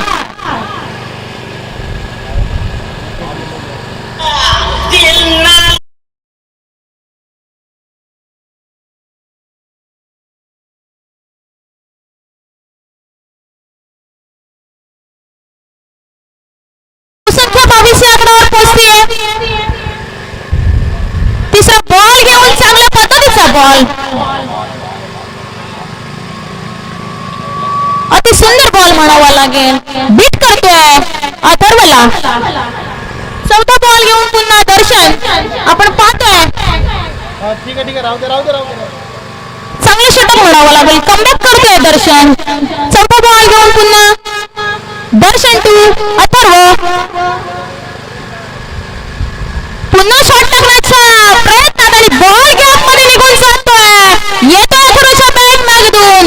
संख्या 22 या आकड्यावर पोहोचतीये. तिसरा बॉल घेऊन चांगल्या पद्धतीचा बॉल. अति सुंदर बॉल म्हणावा लागेल. बीट करतोय अथर्वला. चौथा बॉल घेऊन पुन्हा दर्शन आपण पाहतोय. ठीक आहे राहू दे. चांगलं षटक म्हणावं लागेल. कमबॅक करतोय दर्शन. चौथा बॉल घेऊन पुन्हा दर्शन टू अथर्व. पुन्हा शॉट टाकण्याचा प्रयत्न आणि बॉल गॅप मध्ये निघून जातोय. येतोय अथर्वच्या बॅट मागून.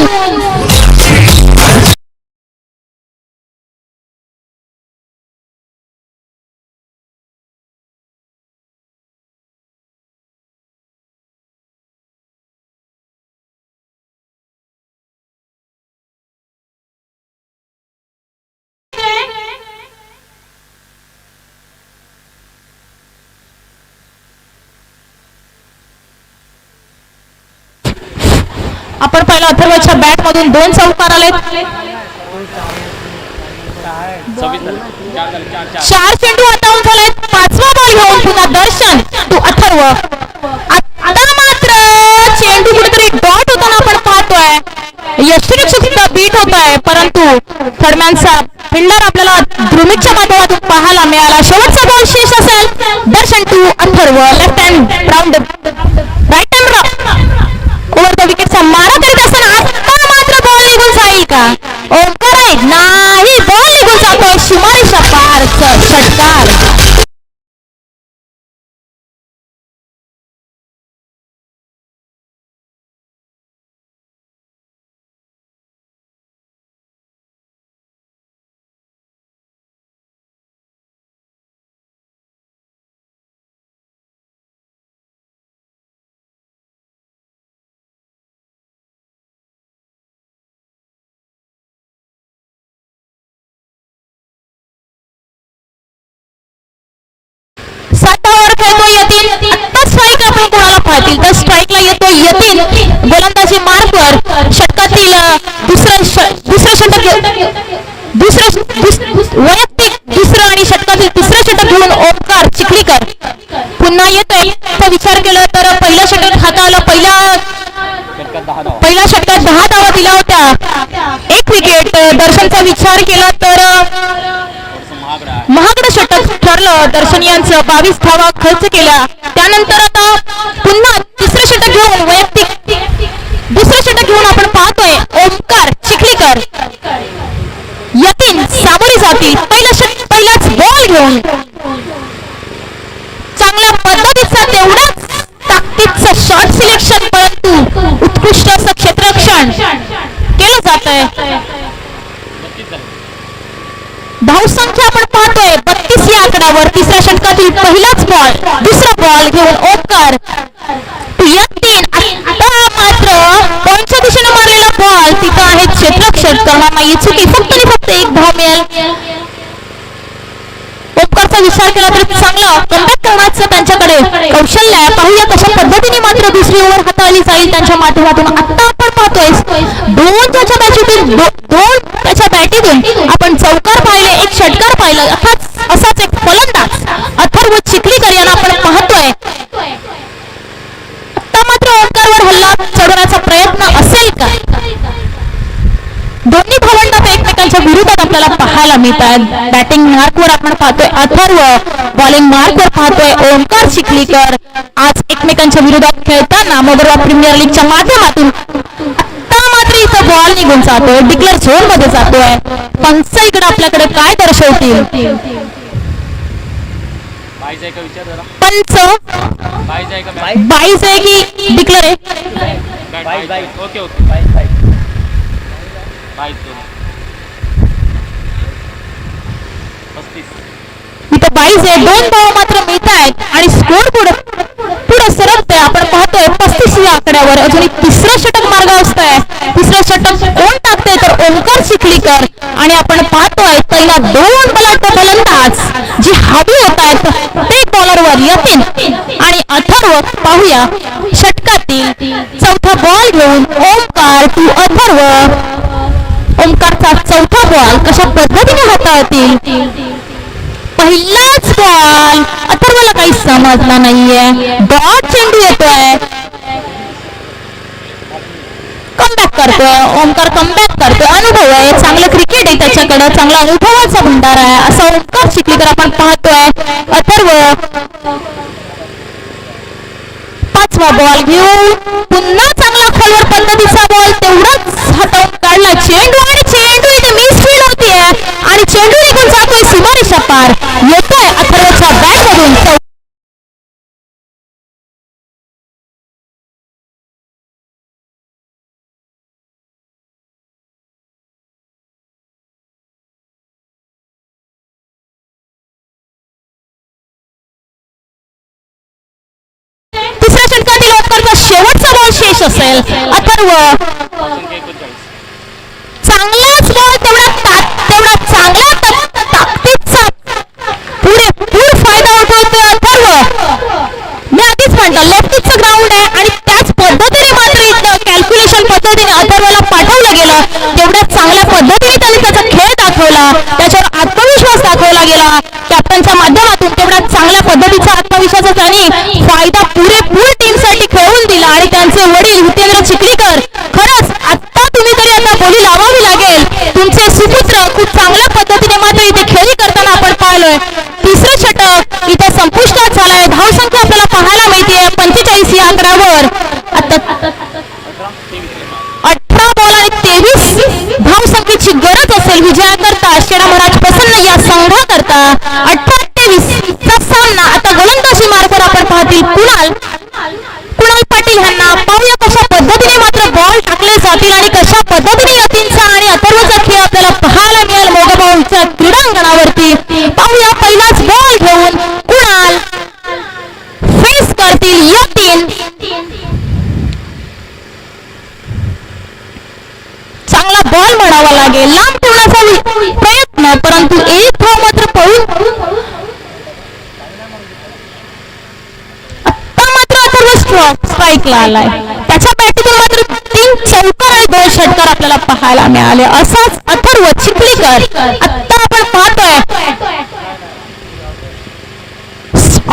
आपण पहिला अथर्वच्या बॅट मधून 2 चौकार आले. 4 चेंडू हाताळून झालेत. 5वा बॉल घेऊन पुन्हा दर्शन टू अथर्व. आता मात्र चेंडू कुठेतरी डॉट होताना आपण पाहतोय. यष्टिरक्षक सुद्धा बीट होत आहे, परंतु थर्डमॅनचा फिल्डर आपल्याला ध्रुमिकच्या माध्यमातून पाहायला मिळाला. शेवटचा बॉल शेष असेल. Darshan to Atharva. Left hand round right hand over the विकेटचा मारा करीत असताना आता मात्र बॉल निघून जाईल का? ओंकार आहे नाही. बॉल निघून जातोय शिमारीच्या पारचा षटकार. पाहतील तर स्ट्राईकला येतो यतीन. गोलंदाजी मार्कवर षटकातील दुसरं षटक वैयक्तिक दुसरं आणि षटकातील तिसरं षटक घेऊन ओंकार चिखलीकर पुन्हा येतोय. विचार केला तर पहिल्या षटक हाताला पहिल्या षटकात 10 धावा दिल्या होत्या. 1 विकेट. दर्शनचा विचार महागडं षटक ठरलं. दर्शन यांचं 22 धावा खर्च केला. त्यानंतर आता पुन्हा तिसरं षटक घेऊन वैयक्तिक दुसरं षटक घेऊन आपण पाहतोय ओमकार चिखलीकर यतीन साबोरी जातील पहिलाच बॉल घेऊन चांगल्या पद्धतीचा तेवढाच ताकदीचं शॉट सिलेक्शन परंतु उत्कृष्ट असं क्षेत्ररक्षण केलं जात आहे. धावसंख्या आपण पाहतोय 32 या आकड्यावर. तिसऱ्या षटकातील पहिलाच बॉल दुसरा बॉल घेऊन ओमकार यतीन. आता मात्र पॉईंटच्या दिशेने मारलेला बॉल तिथं आहे क्षेत्ररक्षण करणार नाही. चुकी फक्त आणि फक्त एक धाव मिळेल. ओमकारचा विचार केला तर चांगला कमबॅक करण्याचं त्यांच्याकडे कौशल्य आहे. पाहूया कशा पद्धतीने मात्र दुसरी ओव्हर हाताळली जाईल त्यांच्या माध्यमातून. आता आपण पाहतोय दोन त्याच्या बॅटीतून आपण चौकार पाहिले, एक षटकार पाहिलं. असाच एक फलंदाज अथर्व चिखलीकर यांना आपण पाहतोय. आता मात्र ओमकारवर हल्ला चढवण्याचा प्रयत्न असेल का? दोन्ही भावंडात एकमेकांच्या विरोधात आपल्याला पाहायला मिळतात. बॅटिंग मार्कवर आपण पाहतोय अथर्व, बॉलिंग मार्कवर पाहतोय ओमकार चिखलीकर. आज एकमेकांच्या विरोधात खेळताना मोगरा प्रीमियर लीगच्या माध्यमातून आता मात्र इथं बॉल निघून जातोय, डिक्लेअर झोन मध्ये जातोय. पंच इकडे आपल्याकडे काय दर्शवतील? पंच 22 आहे की डिक्लेअर आहे? इथं 22 आहे. दोन धावा मात्र मिळत आहेत आणि स्कोर पुढे सरकतोय. आपण पाहतोय 35 या आकड्यावर. अजून तिसरं षटक मार्गावस्थ आहे. तिसरं षटक कोण टाकते तर ओमकार चिखलीकर. आणि आपण पाहतोय पहिला दोन फलंदाज जी हवी होत आहेत ते बॉलरवर यतीन आणि अथर्व. पाहूया षटकातील चौथा बॉल घेऊन ओमकार टू अथर्व. ओमकारचा चौथा बॉल कशा पद्धतीने हाताळतील? पहिलाच बॉल अथर्वला काही समजला नाहीये. डॉट चेंडू येतोय. कमबॅक करतोय ओमकार, कमबॅक करतोय. अनुभव आहे, चांगलं क्रिकेट आहे त्याच्याकडे, चांगला अनुभवाचा भंडार आहे असा ओमकार चिखलीकर आपण पाहतोय. अथर्व पाचवा बॉल घेऊन पुन्हा चांगला खोलवर पद्धतीचा बॉल तेवढाच हातावून काढला. चेंडू आणि चेंडू इथे मिस फील्ड होतीये आणि चेंडू निघून जातोय सीमारेषा पार. येतोय अथर्वच्या बॅट मधून तिसऱ्या षटकातील ओमकारचा शेवटचा बॉल शेष असेल. अथर्व चांगलाच बॉल तेवढा चांगला ताकदीचा पुरेपूर फायदा उठवतोय अथर्व. मी आधीच म्हणतो लेफ्टीचं ग्राउंड आहे आणि त्याच पद्धतीने मात्र इथं कॅल्क्युलेशन पद्धतीने अथर्वला पाठवलं गेलं. तेवढ्या चांगल्या पद्धतीने त्याने त्याचा खेळ दाखवला, त्याच्यावर आत्मविश्वास दाखवला गेला कॅप्टनच्या माध्यमातून. तेवढ्या चांगल्या पद्धतीचा आत्मविश्वासाचा त्यांनी फायदा पुरेपूर टीमसाठी खेळून दिला. आणि त्यांचे वडील हितेंद्र चिखलीकर, खरंच आता तुम्ही तरी आता बोली लावावी लागेल. तुमचे सुपुत्र खूप चांगल्या पद्धतीने मात्र इथे खेळी करताना आपण पाहिलोय. तिसरं षटक इथे संपुष्टात झालाय. धावसंख्या आपल्याला पाहायला मिळते 45 या आकड्यावर. आता 18 बॉल आणि 23 धावसंख्येची गरज असेल विजयाकरता शेडा महाराज प्रसन्न या संघाकरता. 18-23 चा सामना. आता गोलंदाजी मार्गावर आपण पाहतील कुणाल पाटील यांना. पाहूया कशा पद्धतीने मात्र बॉल टाकले जातील आणि कशा पद्धतीने यतीनचा आणि अथर्वचा खेळ आपल्याला पाहायला मिळेल मोगबाऊच्या क्रीडांगणावरती. पाहूया पहिलाच बॉल घेऊन कुणाल फेस करतील यतीन. चांगला बॉल म्हणावा लागेल. लांब ठेवण्याचा प्रयत्न, परंतु एक धाव मात्र पळून स्ट्राईकला आलाय. त्याच्या बॅटीतून मात्र 3 चौकार आणि 2 षटकार आपल्याला पाहायला मिळाले. असाच अथर्व चिखलीकर आता आपण पाहतोय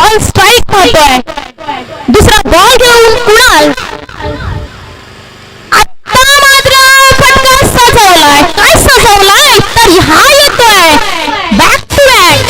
ऑन स्ट्राईक पाहतोय. दुसरा बॉल घेऊन कुणाल. आता मात्र फटका सजवलाय. काय सजवलाय तर हा येतोय बॅक टू बॅक.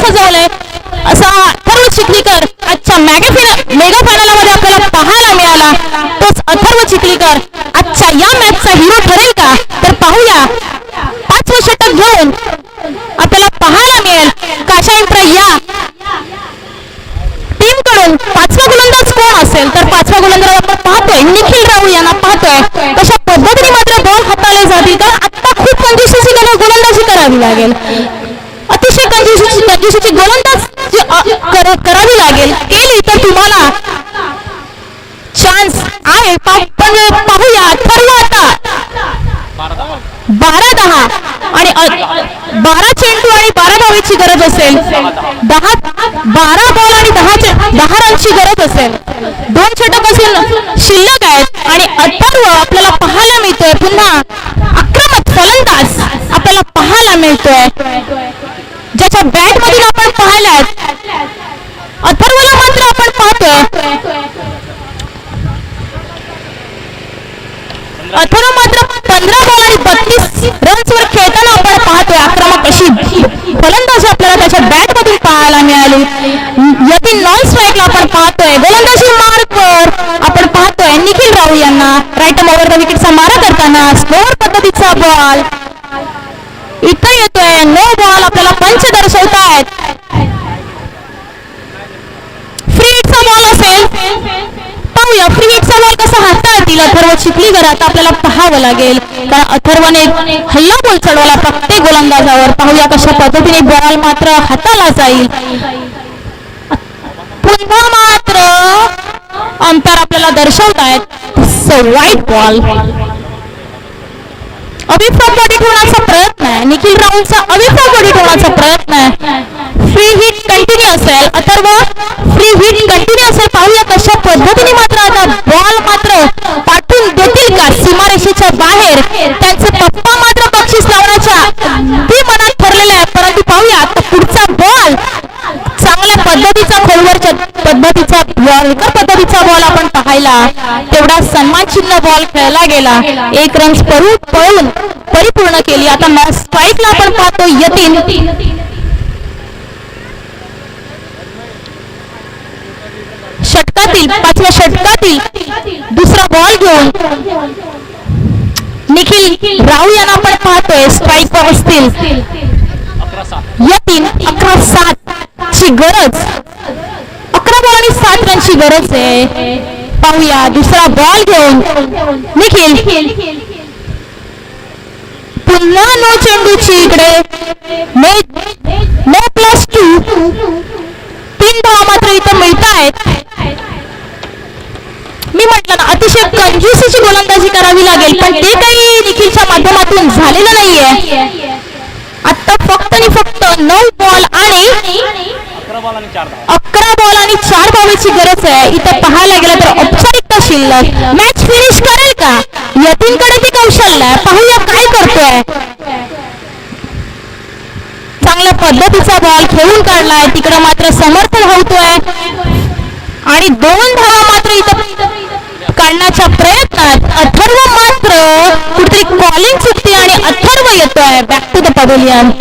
बजावलंय असा अथर्व चिखलीकर आजच्या मेगा फायनलमध्ये आपल्याला पाहायला मिळाला. तोच अथर्व चिखलीकर आजच्या या मॅचचा हिरो ठरेल का, तर पाहूया. 5वं षटक घेऊन आपल्याला पाहायला मिळेल काशा इम्प्रा या टीम कडून 5वा गोलंदाज कोण असेल. तर 5वा गोलंदाज आपण पाहतोय निखिल राहुल यांना पाहतोय. कशा पद्धतीने मात्र बॉल हाताळले जातील, कारण आता खूप कंजूसीची गोलंदाजी करावी लागेल. अतिशय कंजूसीची गोलंदाजी करावी लागेल. केली तर तुम्हाला चान्स आहे. पण पाहूया अथर्व आता 12-10 आणि 12 चेंडू आणि 12 धावेची गरज असेल. 12 बॉल आणि 10 रनची गरज असेल. 2 षटक असून शिल्लक आहेत आणि अथर्व आपल्याला पाहायला मिळतोय. पुन्हा आक्रमक फलंदाज आपल्याला पाहायला मिळतोय, ज्याच्या बॅट मधून आपण पाहिलाय. अथर्वला मात्र आपण पाहतोय अथर्व मात्र 15 बॉल आणि 32 रन्सवर खेळताना आपण पाहतोय. आक्रमक अशी फलंदाजी आपल्याला त्याच्या बॅट मधून पाहायला मिळाली. यतीन नॉन स्ट्राईकला आपण पाहतोय. गोलंदाजी मार्कवर आपण पाहतोय निखिल राहुल यांना. राईट ओव्हर द विकेटचा मारा करताना स्लोअर पद्धतीचा बॉल इथं येतोय. नो बॉल आपल्याला पंच दर्शवतायत. फ्री हिटचा बॉल असेल. पाहूया फ्री हिटचा बॉल कसा हाताळतील अथर्व चिखलीकर. आता आपल्याला पाहावं लागेल, कारण अथर्वने हल्ला बॉल चढवला प्रत्येक गोलंदाजावर. पाहूया कशा पद्धतीने बॉल मात्र हाताला जाईल. पुन्हा मात्र अंतर आपल्याला दर्शवतायत वाईट बॉल. अविफ्रॉम बॉडी ठेवण्याचा प्रयत्न आहे निखिल राहुलचा. अविफ्रॉम बॉडी ठेवण्याचा प्रयत्न आहे. फ्री हिट कंटिन्यू असेल. अथर्व फ्री हिट कंटिन्यू असेल. पाहूया कशा पद्धतीने मात्र आता बॉल मात्र पाठवून देतील का सीमारेषेच्या बाहेर. त्यांचे पप्पा मात्र बक्षीस लावण्याच्या अगदी मनात ठरलेले आहे. परंतु पाहूया आता पुढचा बॉल चांगल्या पद्धतीचा खोलवरच्या पद्धतीचा पद्धतीचा बॉल आपण पाहिला. तेवढा सन्मान चिन्ह बॉल खेळला गेला. 1 रन्स पळून परिपूर्ण केली. आता स्ट्राईकला आपण पाहतो यतीन. षटकातील 5व्या षटकातील दुसरा बॉल घेऊन निखिल राहुल यांना आपण पाहतोय. स्ट्राईक वर असतील यतीन. 11-7 ची गरज. 11 बॉल आणि 7 रनची गरज आहे. पाहूया दुसरा बॉल घेऊन निखिल. पुन्हा नो चेंडूची इकडे नो +2. 3 धावा मात्र इथं मिळत आहेत. मी म्हटलं ना अतिशय कंजूसीची गोलंदाजी करावी लागेल, पण ते काही निखिलच्या माध्यमातून झालेलं नाहीये. आता फक्त आणि फक्त 9 बॉल आणि 11 बॉल आणि 4 धावेची गरज आहे. इथं पाहायला गेलं तर औपचारिकता शिल्लक. मॅच फिनिश करेल का यतीनकडे ती कौशल्य आहे. पाहूया काय करतोय. चांगल्या पद्धतीचा बॉल खेळून काढलाय. तिकडे मात्र समर्थ धावतोय आणि 2 धावा मात्र इथं काढण्याच्या प्रयत्नात अथर्व मात्र कुठेतरी कॉलिंग चुकते आणि अथर्व येतोय बॅक टू द पवेलियन.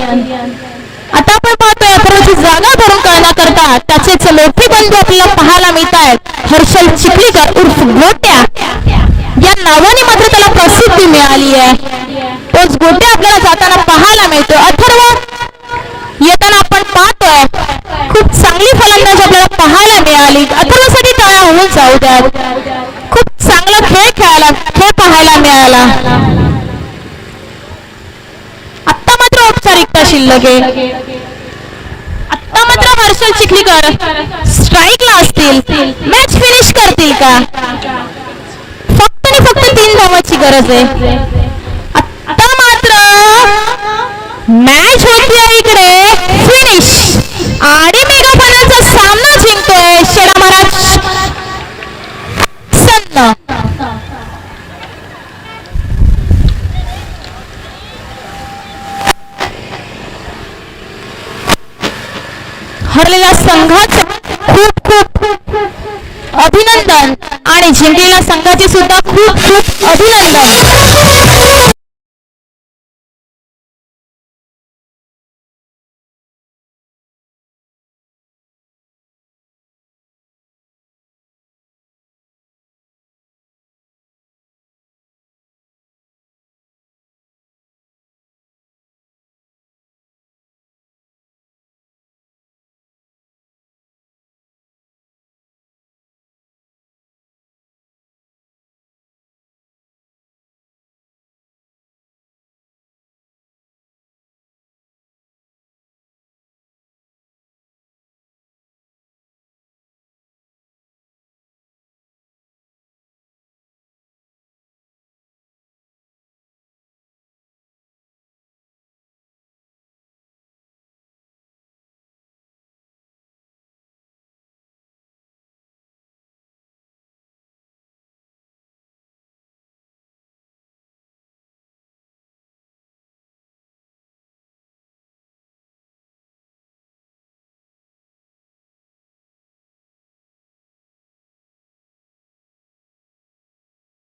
आता आपण पाहतोय अथर्वची जागा भरून काढण्याकरता त्याचेच मोठे बंधू आपल्याला पाहायला मिळत आहेत. हर्षल चिखलीकर उर्फ गोट्या या नावाने मात्र त्याला प्रसिद्धी मिळाली आहे. तोच गोट्या आपल्याला जाताना पाहायला मिळतोय. अथर्व येताना आपण पाहतोय खूप चांगली फलंदाजी आपल्याला पाहायला मिळाली. अथर्वसाठी टाळ्या होऊन जाऊ द्यात. खूप चांगला खेळ पाहायला मिळाला. आता मात्र औपचारिकता शिल्लक आहे. आता मात्र हर्षल चिखलीकर स्ट्राईकला असतील. मॅच फिनिश करतील का. फक्त आणि फक्त 3 धावाची गरज आहे. आता मात्र मॅच होतीये इकडे फिनिश आणि मेगा फायनलचा सामना जिंकतोय शेरा महाराज संघ. हरलेल्या संघाचे खूप खूप अभिनंदन आणि जिंकलेल्या संघाचे सुद्धा खूप खूप अभिनंदन.